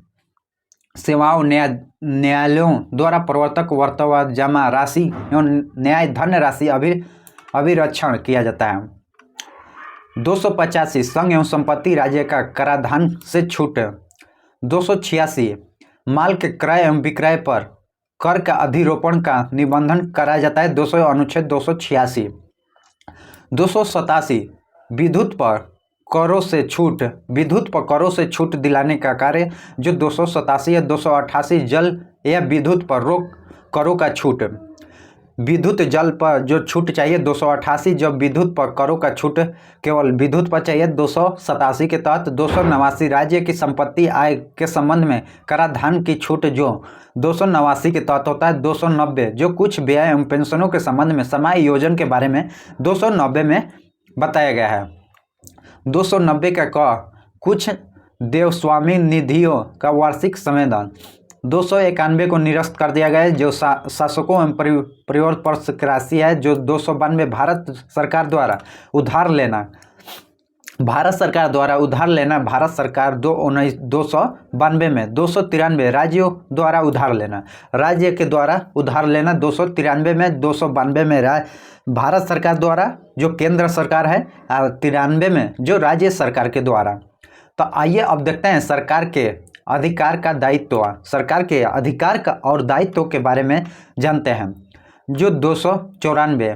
सेवाओं न्यायालयों द्वारा प्रवर्तक वर्तमान जमा राशि एवं न्याय धन राशि अभिरक्षण किया जाता है। 285 संघ एवं संपत्ति राज्य का कराधान से छूट। 286 माल के क्रय एवं विक्रय पर कर का अधिरोपण का निबंधन कराया जाता है। 200 अनुच्छेद 286। 287 विद्युत पर करों से छूट, विद्युत पर करों से छूट दिलाने का कार्य जो 287 है। 288 जल या विद्युत पर रोक करों का छूट, विद्युत जल पर जो छूट चाहिए 288, जब विद्युत पर करों का छूट केवल विद्युत पर चाहिए 287 के तहत। 289 राज्य की संपत्ति आय के संबंध में कराधान की छूट जो 289 के तहत होता है। 290 जो कुछ व्यय एवं पेंशनों के संबंध में समायोजन के बारे में 290 में बताया गया है। 290 का कुछ देवस्वामी निधियों का वार्षिक संवेदन। 291 को निरस्त कर दिया गया है, जो शासकों एवं परिवर्तन की राशि है। जो 292 भारत सरकार द्वारा उधार लेना, भारत सरकार 292 में। 293 राज्यों द्वारा उधार लेना, राज्य के द्वारा उधार लेना 293 में। 292 में भारत सरकार द्वारा जो केंद्र सरकार है, और 93 में जो राज्य सरकार के द्वारा। तो आइए अब देखते हैं सरकार के अधिकार का दायित्व, सरकार के अधिकार का और दायित्व के बारे में जानते हैं। जो 294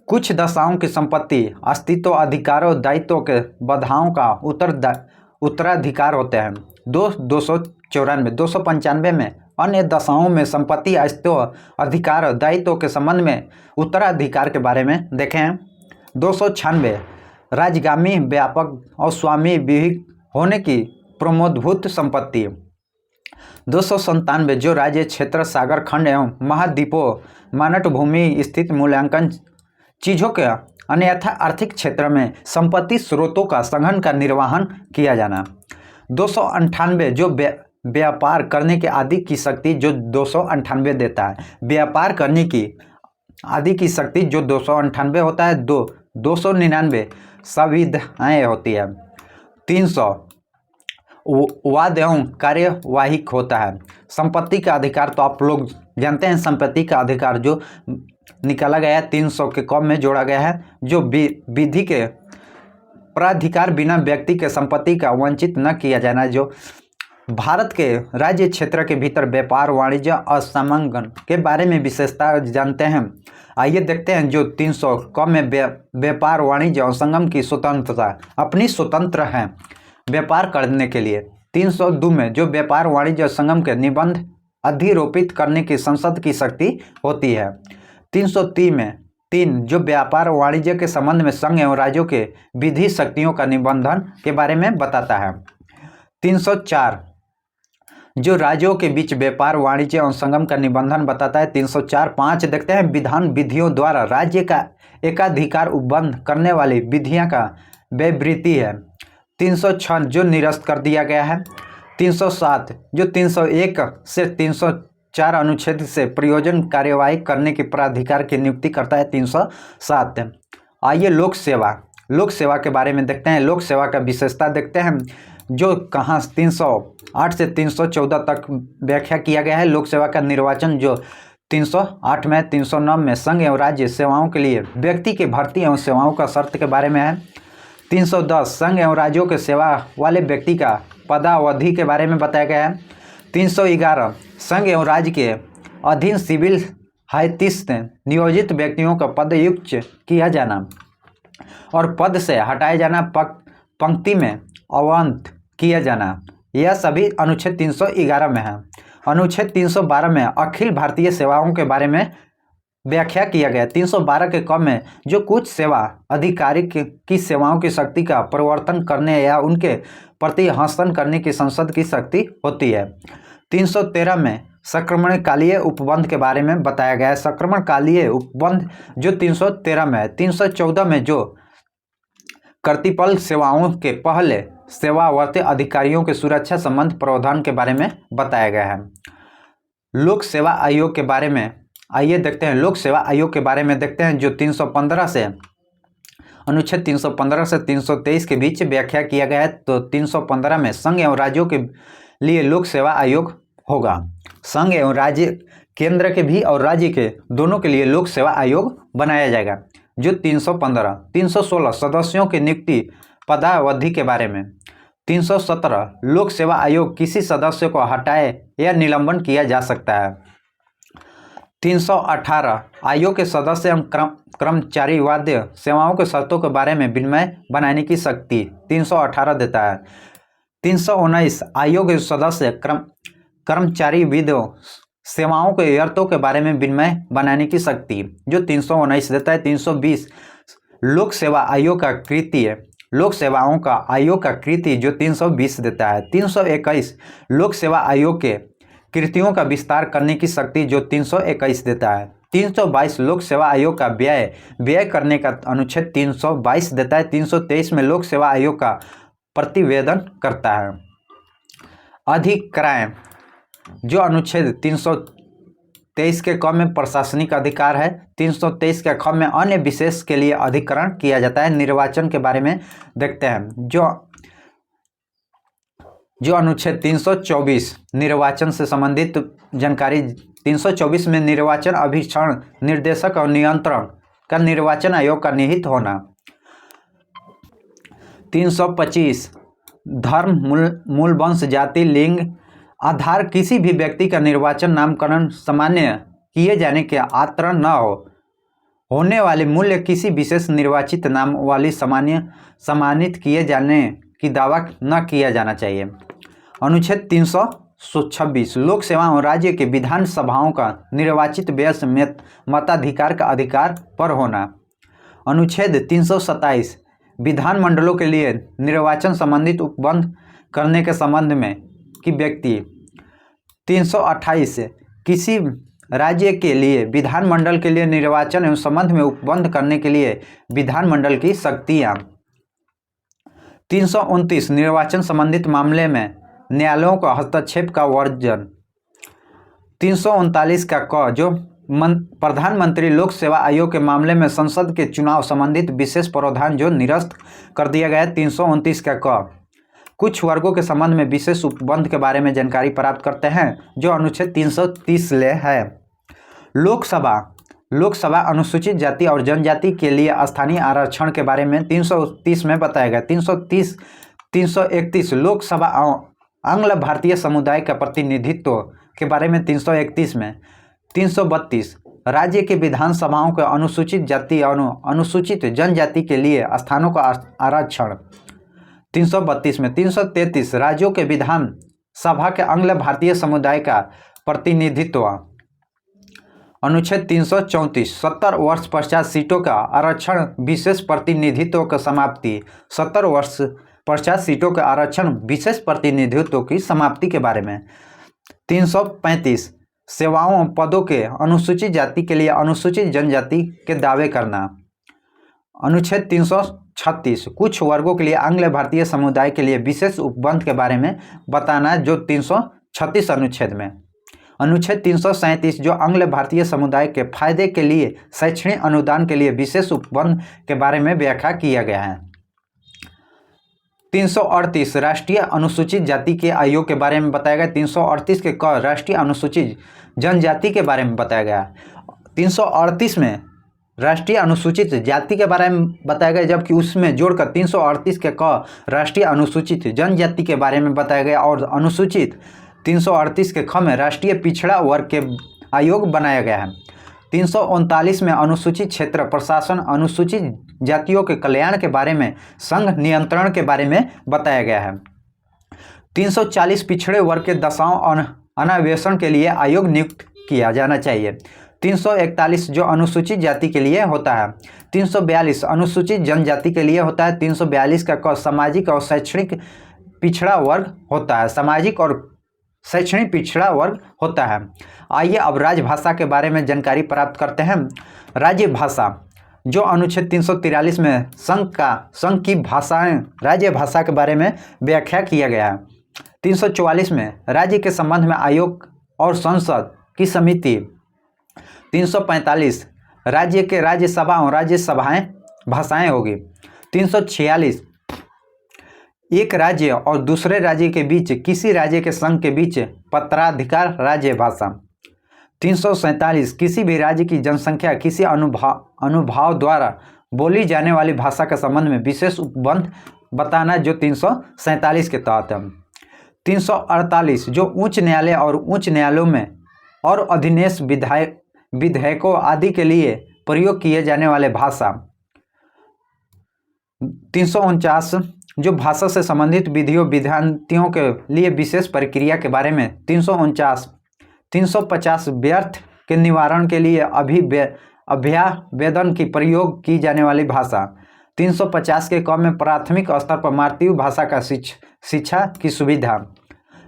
कुछ दशाओं की संपत्ति अस्तित्व अधिकारों दायित्वों के बाधाओं का उत्तराधिकार होते हैं। 294 295 में अन्य दशाओं में संपत्ति अस्तित्व अधिकार दायित्वों के संबंध में उत्तराधिकार के बारे में देखें। 296 राजगामी व्यापक और स्वामी विहित होने की प्रमोदभूत संपत्ति। 297 जो राज्य क्षेत्र सागर खंड एवं महाद्वीपों मानट भूमि स्थित मूल्यांकन चीज़ों के अन्यथा आर्थिक क्षेत्र में संपत्ति स्रोतों का संघन का निर्वहन किया जाना। 298 जो व्यापार करने के आदि की शक्ति जो 298 देता है, व्यापार करने की आदि की शक्ति जो 298 होता है। 299 संविधाएँ होती है। 300 वाद एवं कार्यवाहिक होता है। संपत्ति का अधिकार तो आप लोग जानते हैं, संपत्ति का अधिकार जो निकाला गया है 300 के कम में जोड़ा गया है। जो विधि के प्राधिकार बिना व्यक्ति के संपत्ति का वंचित न किया जाना। जो भारत के राज्य क्षेत्र के भीतर व्यापार वाणिज्य और समंगन के बारे में विशेषता जानते हैं। आइए देखते हैं। जो 300 कम में व्यापार वाणिज्य और संगम की स्वतंत्रता, अपनी स्वतंत्र है व्यापार करने के लिए। 302 में जो व्यापार वाणिज्य और संगम के निबंध अधिरोपित करने की संसद की शक्ति होती है। 303 में 3 जो व्यापार वाणिज्य के संबंध में संघ एवं राज्यों के विधि शक्तियों का निबंधन के बारे में बताता है। 304 जो राज्यों के बीच व्यापार वाणिज्य और संगम का निबंधन बताता है। 304 5 देखते हैं विधान विधियों द्वारा राज्य का एकाधिकार उपबंध करने वाली विधियां का विवृत्ति है। 306 जो निरस्त कर दिया गया है। 307 जो 301 से 304 अनुच्छेद से प्रयोजन कार्यवाही करने के प्राधिकार की नियुक्ति करता है। 307 आइए लोक सेवा के बारे में देखते हैं। लोक सेवा का विशेषता देखते हैं। जो कहाँ 308 से 314 तक व्याख्या किया गया है। लोक सेवा का निर्वाचन जो 308 में 309 में संघ एवं राज्य सेवाओं के लिए व्यक्ति की भर्ती एवं सेवाओं का शर्त के बारे में है। 310 संघ एवं राज्यों के सेवा वाले व्यक्ति का पदावधि के बारे में बताया गया है। 311 संघ एवं राज्य के अधीन सिविल हैतिस्त नियोजित व्यक्तियों का पदयुक्त किया जाना और पद से हटाए जाना, पंक्ति में अवंत किया जाना, यह सभी अनुच्छेद 311 में है। अनुच्छेद 312 में अखिल भारतीय सेवाओं के बारे में व्याख्या किया गया। 312 के क में जो कुछ सेवा अधिकारी की सेवाओं की शक्ति का परिवर्तन करने या उनके प्रति हस्तांतरण करने की संसद की शक्ति होती है। 313 में संक्रमणकालीय उपबंध के बारे में बताया गया है। संक्रमणकालीय उपबंध जो 313 में है। 314 में जो कर्तव्य सेवाओं के पहले सेवावर्ती अधिकारियों के सुरक्षा संबंध प्रावधान के बारे में बताया गया है। लोक सेवा आयोग के बारे में आइए देखते हैं। लोक सेवा आयोग के बारे में देखते हैं जो 315 से अनुच्छेद 315 से 323 के बीच व्याख्या किया गया है। तो 315 में संघ एवं राज्यों के लिए लोक सेवा आयोग होगा। संघ एवं राज्य, केंद्र के भी और राज्य के दोनों के लिए लोक सेवा आयोग बनाया जाएगा। जो 315 316 सदस्यों की नियुक्ति पदावधि के बारे में। 317 लोक सेवा आयोग किसी सदस्य को हटाए या निलंबन किया जा सकता है। 318 आयोग के सदस्य एवं कर्मचारी वाद्य सेवाओं के शर्तों के बारे में विनिमय बनाने की शक्ति 318 देता है। 319 आयोग के सदस्य कर्मचारी विद्य सेवाओं के शर्तों के बारे में विनिमय बनाने की शक्ति जो 319 देता है। 320 लोक सेवा आयोग का कृत्य लोक सेवाओं का आयोग का कृत्य जो 320 देता है। 321 लोक सेवा आयोग के कृतियों का विस्तार करने की शक्ति जो 321 देता है। 322 लोक सेवा आयोग का व्यय करने का अनुच्छेद 322 देता है। 323 में लोक सेवा आयोग का प्रतिवेदन करता है। अधिक्राय जो अनुच्छेद 323 के क में प्रशासनिक अधिकार है। 323 के ख में अन्य विशेष के लिए अधिकरण किया जाता है। निर्वाचन के बारे में देखते हैं जो अनुच्छेद 324 निर्वाचन से संबंधित जानकारी। 324 में निर्वाचन अभिक्षण निर्देशक और नियंत्रण का निर्वाचन आयोग का निहित होना। 325 धर्म, मूल वंश, जाति, लिंग आधार किसी भी व्यक्ति का निर्वाचन नामकरण सामान्य किए जाने के आतरण न होने वाले मूल्य किसी विशेष निर्वाचित नाम वाली सम्मानित किए जाने की दावा न किया जाना चाहिए। अनुच्छेद 326 लोक सेवा और राज्य के विधान सभाओं का निर्वाचित व्यय मताधिकार का अधिकार पर होना। अनुच्छेद 327 विधानमंडलों के लिए निर्वाचन संबंधित उपबंध करने के संबंध में कि व्यक्ति। 328 किसी राज्य के लिए विधानमंडल के लिए निर्वाचन एवं संबंध में उपबंध करने के लिए विधानमंडल की शक्तियाँ। 329 निर्वाचन संबंधित मामले में न्यायालयों का हस्तक्षेप का वर्जन। 339 का क जो प्रधानमंत्री लोक सेवा आयोग के मामले में संसद के चुनाव संबंधित विशेष प्रावधान जो निरस्त कर दिया गया है। 329 का क कुछ वर्गों के संबंध में विशेष उपबंध के बारे में जानकारी प्राप्त करते हैं जो अनुच्छेद 330 ले है। लोकसभा अनुसूचित जाति और जनजाति के लिए स्थानीय आरक्षण के बारे में 330 में बताया गया। 331 लोकसभा आंग्ल भारतीय समुदाय का प्रतिनिधित्व के बारे में 331 में। 332 राज्य के विधानसभाओं के अनुसूचित जाति और अनुसूचित जनजाति के लिए स्थानों का आरक्षण 332 में। 333 राज्यों के विधान सभा के आंग्ल भारतीय समुदाय का प्रतिनिधित्व। अनुच्छेद 334 70 वर्ष पश्चात सीटों का आरक्षण विशेष प्रतिनिधित्व की समाप्ति। 70 वर्ष पश्चात सीटों के आरक्षण विशेष प्रतिनिधित्व की समाप्ति के बारे में। 335 सेवाओं पदों के अनुसूचित जाति के लिए अनुसूचित जनजाति के दावे करना। अनुच्छेद 336 कुछ वर्गों के लिए आंग्ल भारतीय समुदाय के लिए विशेष उपबंध के बारे में बताना जो 336 अनुच्छेद में। अनुच्छेद 337 जो आंग्ल भारतीय समुदाय के फायदे के लिए शैक्षणिक अनुदान के लिए विशेष उपबंध के बारे में व्याख्या किया गया है। 338 राष्ट्रीय अनुसूचित जाति के आयोग के बारे में बताया गया। 338 के क राष्ट्रीय अनुसूचित जनजाति के बारे में बताया गया। 338 में राष्ट्रीय अनुसूचित जाति के बारे में बताया गया जबकि उसमें जोड़कर 338 के क राष्ट्रीय अनुसूचित जनजाति के बारे में बताया गया और अनुसूचित 338 के ख में राष्ट्रीय पिछड़ा वर्ग के आयोग बनाया गया है। 339 में अनुसूचित क्षेत्र प्रशासन अनुसूचित जातियों के कल्याण के बारे में संघ नियंत्रण के बारे में बताया गया है। 340 पिछड़े वर्ग के दशाओं अन्वेषण के लिए आयोग नियुक्त किया जाना चाहिए। 341 जो अनुसूचित जाति के लिए होता है। 342 अनुसूचित जनजाति के लिए होता है। 342 का क सामाजिक और शैक्षणिक पिछड़ा वर्ग होता है। सामाजिक और शैक्षणिक पिछड़ा वर्ग होता है। आइए अब राजभाषा के बारे में जानकारी प्राप्त करते हैं। राज्य भाषा जो अनुच्छेद 343 में संघ की भाषाएं राज्य भाषा के बारे में व्याख्या किया गया है। 344 में राज्य के संबंध में आयोग और संसद की समिति। 345 राज्य के राज्यसभा और राज्यसभाएं भाषाएं होगी। 346 एक राज्य और दूसरे राज्य के बीच किसी राज्य के संघ के बीच पत्राधिकार राज्य भाषा। 347 किसी भी राज्य की जनसंख्या किसी अनुभाव द्वारा बोली जाने वाली भाषा के संबंध में विशेष उपबंध बताना जो 347 के तहत है। 348 जो उच्च न्यायालय और उच्च न्यायालयों में और अधिनियम विधेयकों आदि के लिए प्रयोग किए जाने वाले भाषा। 349 जो भाषा से संबंधित विधियों विधांतियों के लिए विशेष प्रक्रिया के बारे में। 349 350 व्यर्थ के निवारण के लिए अभ्यावेदन की प्रयोग की जाने वाली भाषा। 350 के क में प्राथमिक स्तर पर मातृ भाषा का शिक्षा की सुविधा।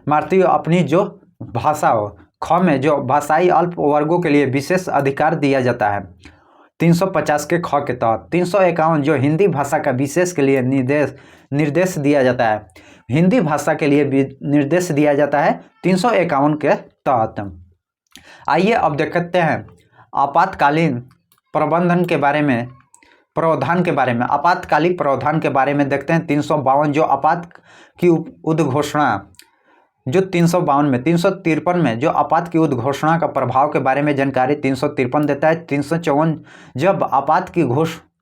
मातृ अपनी जो भाषा हो। ख में जो भाषाई अल्प वर्गों के लिए विशेष अधिकार दिया जाता है 350 के ख के तहत। 351 जो हिंदी भाषा का विशेष के लिए निर्देश दिया जाता है। हिंदी भाषा के लिए निर्देश दिया जाता है 351 के तहत। आइए अब देखते हैं आपातकालीन प्रबंधन के बारे में प्रावधान के बारे में। आपातकालीन प्रावधान के बारे में देखते हैं। 352 जो आपात की उद्घोषणा जो 352 में। 353 में जो आपात की उद्घोषणा का प्रभाव के बारे में जानकारी 353 देता है। 354 जब आपात की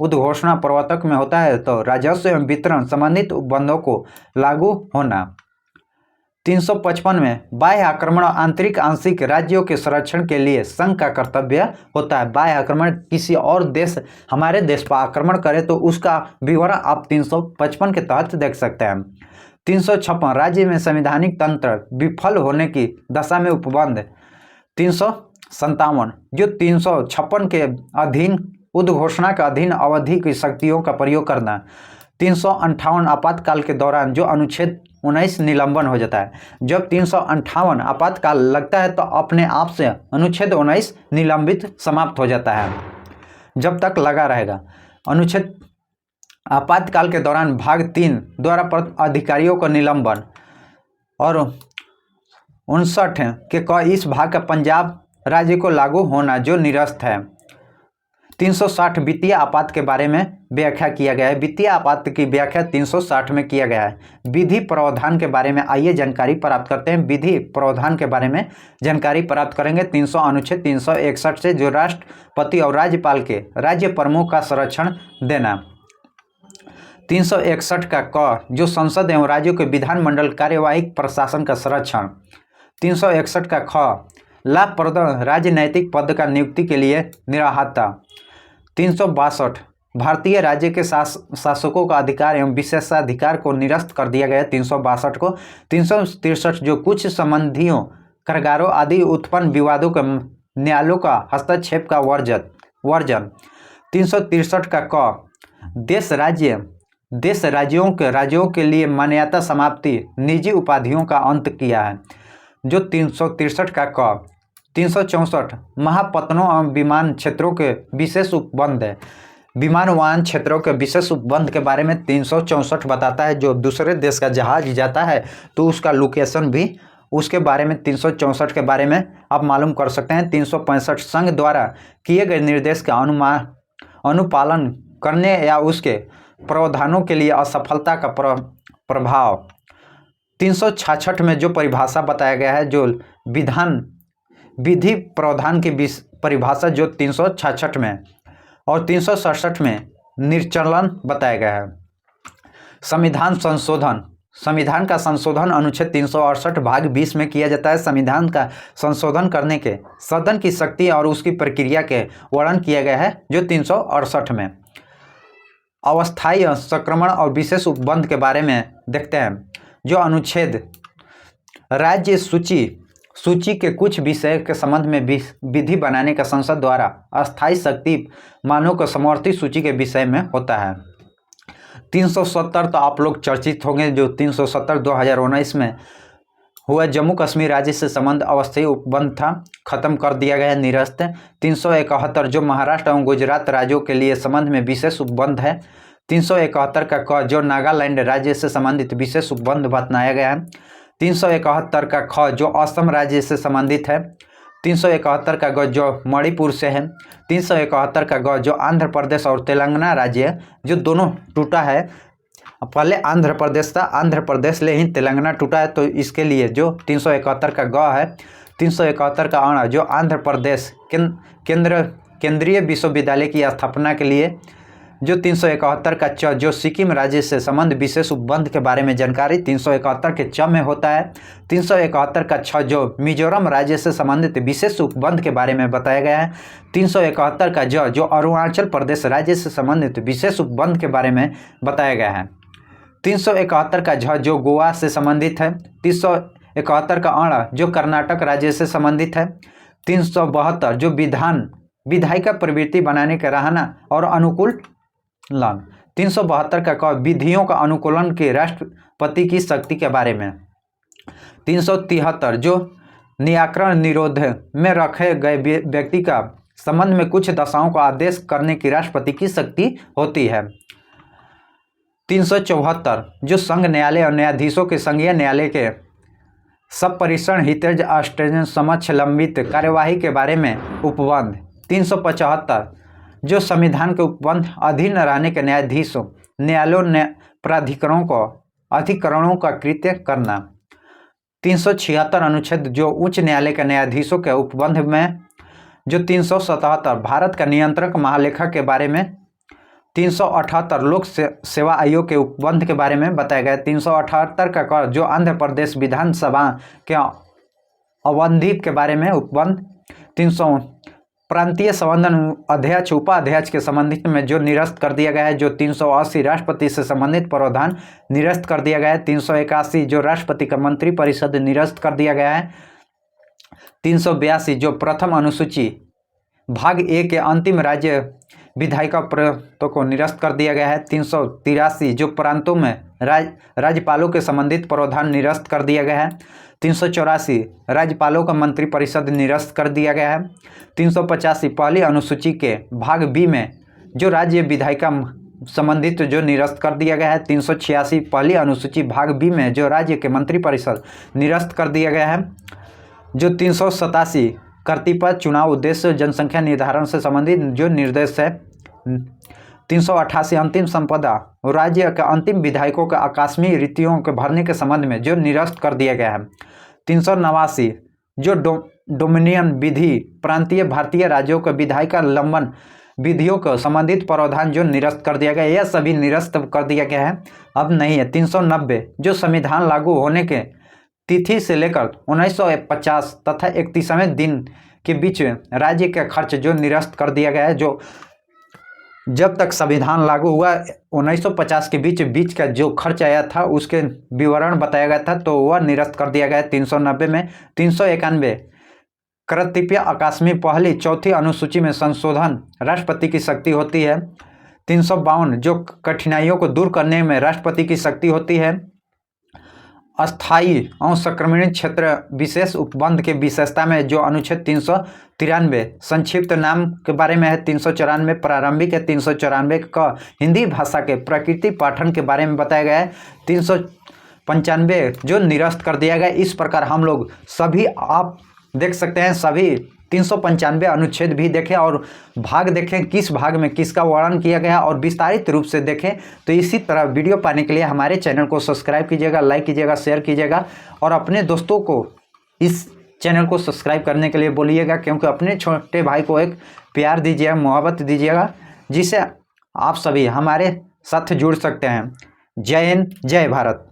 उद्घोषणा प्रवर्तक में होता है तो राजस्व एवं वितरण संबंधित उपबंधों को लागू होना। 355 में बाह्य आक्रमण और आंतरिक आंशिक राज्यों के संरक्षण के लिए संघ का कर्तव्य होता है। बाह्य आक्रमण किसी और देश हमारे देश पर आक्रमण करे तो उसका विवरण आप 355 के तहत देख सकते हैं। 356 राज्य में संवैधानिक तंत्र विफल होने की दशा में उपबंध। 357 जो 356 के अधीन उद्घोषणा के अधीन अवधि की शक्तियों का प्रयोग करना। 358 आपातकाल के दौरान जो अनुच्छेद 19 निलंबन हो जाता है। जब 358 आपातकाल लगता है तो अपने आप से अनुच्छेद 19 निलंबित समाप्त हो जाता है जब तक लगा रहेगा। अनुच्छेद आपातकाल के दौरान भाग 3 द्वारा अधिकारियों का निलंबन और 59 के क इस भाग का पंजाब राज्य को लागू होना जो निरस्त है। 360 वित्तीय आपात के बारे में व्याख्या किया गया है। वित्तीय आपात की व्याख्या 360 में किया गया है। विधि प्रावधान के बारे में आइए जानकारी प्राप्त करते हैं। विधि प्रावधान के बारे में जानकारी प्राप्त करेंगे। 300 अनुच्छेद 361 से जो राष्ट्रपति और राज्यपाल के राज्य प्रमुख का संरक्षण देना। 361 का क जो संसद एवं राज्यों के विधानमंडल कार्यवाहिक प्रशासन का संरक्षण। 361 का ख लाभप्रद राजनैतिक पद का नियुक्ति के लिए निराहता। 362 भारतीय राज्य के शासकों का अधिकार एवं विशेषाधिकार को निरस्त कर दिया गया 362 को। 363 जो कुछ संबंधियों कारागारों आदि उत्पन्न विवादों के न्यायालयों का हस्तक्षेप का वर्जन। 363 का क राज्यों के लिए मान्यता समाप्ति निजी उपाधियों का अंत किया है जो 363 का क। 364 महापत्तनों एवं विमान क्षेत्रों के विशेष उपबंध है। विमानवाहन क्षेत्रों के विशेष उपबंध के बारे में 364 बताता है। जो दूसरे देश का जहाज जाता है तो उसका लोकेशन भी उसके बारे में 364 के बारे में आप मालूम कर सकते हैं। 365 संघ द्वारा किए गए निर्देश का अनुपालन करने या उसके प्रावधानों के लिए असफलता का प्रभाव। 366 में जो परिभाषा बताया गया है जो विधि प्रावधान की परिभाषा जो 366 में और 367 में निर्चलन बताया गया है। संविधान संशोधन संविधान का संशोधन अनुच्छेद 368 भाग 20 में किया जाता है। संविधान का संशोधन करने के सदन की शक्ति और उसकी प्रक्रिया के वर्णन किया गया है जो 368 में। अस्थायी संक्रमण और विशेष उपबंध के बारे में देखते हैं। जो अनुच्छेद राज्य सूची के कुछ विषय के संबंध में विधि बनाने का संसद द्वारा अस्थायी शक्ति मानों को समवर्ती सूची के विषय में होता है। 370 तो आप लोग चर्चित होंगे, जो 370 2019 में हुआ जम्मू कश्मीर राज्य से संबंध अस्थायी उपबंध था, खत्म कर दिया गया, निरस्त। 371 जो महाराष्ट्र एवं गुजरात राज्यों के लिए संबंध में विशेष उपबंध है। 371 का क जो नागालैंड राज्य से संबंधित विशेष उपबंध बताया गया है। 371 का ख जो असम राज्य से संबंधित है। 371 का ग जो मणिपुर से है। 371 का ग जो आंध्र प्रदेश और तेलंगाना राज्य है, जो दोनों टूटा है। पहले आंध्र प्रदेश था, आंध्र प्रदेश ले ही तेलंगाना टूटा है, तो इसके लिए जो 371 का ग है। 371 का अण जो आंध्र प्रदेश केंद्रीय विश्वविद्यालय की स्थापना के लिए। जो 371 का च जो सिक्किम राज्य से संबंध विशेष उपबंध के बारे में जानकारी 371 के च में होता है। 371 का छ जो मिजोरम राज्य से संबंधित विशेष उपबंध के बारे में बताया गया है। 371 का ज जो अरुणाचल प्रदेश राज्य से संबंधित विशेष उपबंध के बारे में बताया गया है। 371 का झ जो गोवा से संबंधित है। 371 का अण जो कर्नाटक राज्य से संबंधित है। 372 जो विधायिका प्रवृत्ति बनाने के रहना और अनुकूल लान। 372 का क विधियों का अनुकूलन के राष्ट्रपति की शक्ति के बारे में। 373 जो निराकरण निरोध में रखे गए व्यक्ति का संबंध में कुछ दशाओं को आदेश करने की राष्ट्रपति की शक्ति होती है। 374 जो संघ न्यायालय और न्यायाधीशों के संघीय न्यायालय के सब परिसर हितज अस्टेशन समक्ष लंबित कार्यवाही के बारे में उपबंध। 375 जो संविधान के उपबंध अधीन रहने के न्यायाधीशों न्यायालयों अधिकरणों का कृत्य करना। 376 अनुच्छेद जो उच्च न्यायालय के न्यायाधीशों के उपबंध में। जो 377 भारत का नियंत्रक महालेखा के बारे में। 378 लोक सेवा आयोग के उपबंध के बारे में बताया गया। 378 का कर जो आंध्र प्रदेश विधानसभा के अवधिक के बारे में उपबंध। 300 प्रांतीय संबंधन अध्यक्ष उपाध्यक्ष के संबंधित में जो निरस्त कर दिया गया है। जो 380 राष्ट्रपति से संबंधित प्रावधान निरस्त कर दिया गया है। 381 जो राष्ट्रपति का मंत्री परिषद निरस्त कर दिया गया है। 382 जो प्रथम अनुसूची भाग ए के अंतिम राज्य विधायिका प्रांतों को निरस्त कर दिया गया है। 383 जो प्रांतों में राज्यपालों के संबंधित प्रावधान निरस्त कर दिया गया है। 384 राज्यपालों का मंत्रिपरिषद निरस्त कर दिया गया है। 385 पहली अनुसूची के भाग बी में जो राज्य विधायिका संबंधित जो निरस्त कर दिया गया है। 386 पहली अनुसूची भाग बी में जो राज्य के मंत्रिपरिषद निरस्त कर दिया गया है। जो 387 कर्तव्य चुनाव उद्देश्य जनसंख्या निर्धारण से संबंधित जो निर्देश है। 388 अंतिम संपदा राज्य के अंतिम विधायकों के आकस्मिक रीतियों के भरने के संबंध में जो निरस्त कर दिया गया है। 389 जो डोमिनियन विधि प्रांतीय भारतीय राज्यों के विधायिका लंबन विधियों को संबंधित प्रावधान जो निरस्त कर दिया गया, यह सभी निरस्त कर दिया गया है, अब नहीं है। 390 जो संविधान लागू होने के तिथि से लेकर 1950 तथा 31वें दिन के बीच राज्य के खर्च जो निरस्त कर दिया गया है। जो जब तक संविधान लागू हुआ 1950 के बीच का जो खर्च आया था उसके विवरण बताया गया था, तो वह निरस्त कर दिया गया है 390 में। 391 कर्तव्य आकस्मिक पहली चौथी अनुसूची में संशोधन राष्ट्रपति की शक्ति होती है। 352 जो कठिनाइयों को दूर करने में राष्ट्रपति की शक्ति होती है। अस्थायी और संक्रमणीय क्षेत्र विशेष उपबंध के विशेषता में जो अनुच्छेद 393 संक्षिप्त नाम के बारे में है। 394 प्रारंभिक है। 394 का हिंदी भाषा के प्रकृति पाठन के बारे में बताया गया है। 395 जो निरस्त कर दिया गया। इस प्रकार हम लोग सभी आप देख सकते हैं, सभी 395 अनुच्छेद भी देखें और भाग देखें किस भाग में किसका वर्णन किया गया और विस्तारित रूप से देखें। तो इसी तरह वीडियो पाने के लिए हमारे चैनल को सब्सक्राइब कीजिएगा, लाइक कीजिएगा, शेयर कीजिएगा और अपने दोस्तों को इस चैनल को सब्सक्राइब करने के लिए बोलिएगा, क्योंकि अपने छोटे भाई को एक प्यार दीजिएगा, मोहब्बत दीजिएगा, जिससे आप सभी हमारे साथ जुड़ सकते हैं। जय हिंद, जय भारत।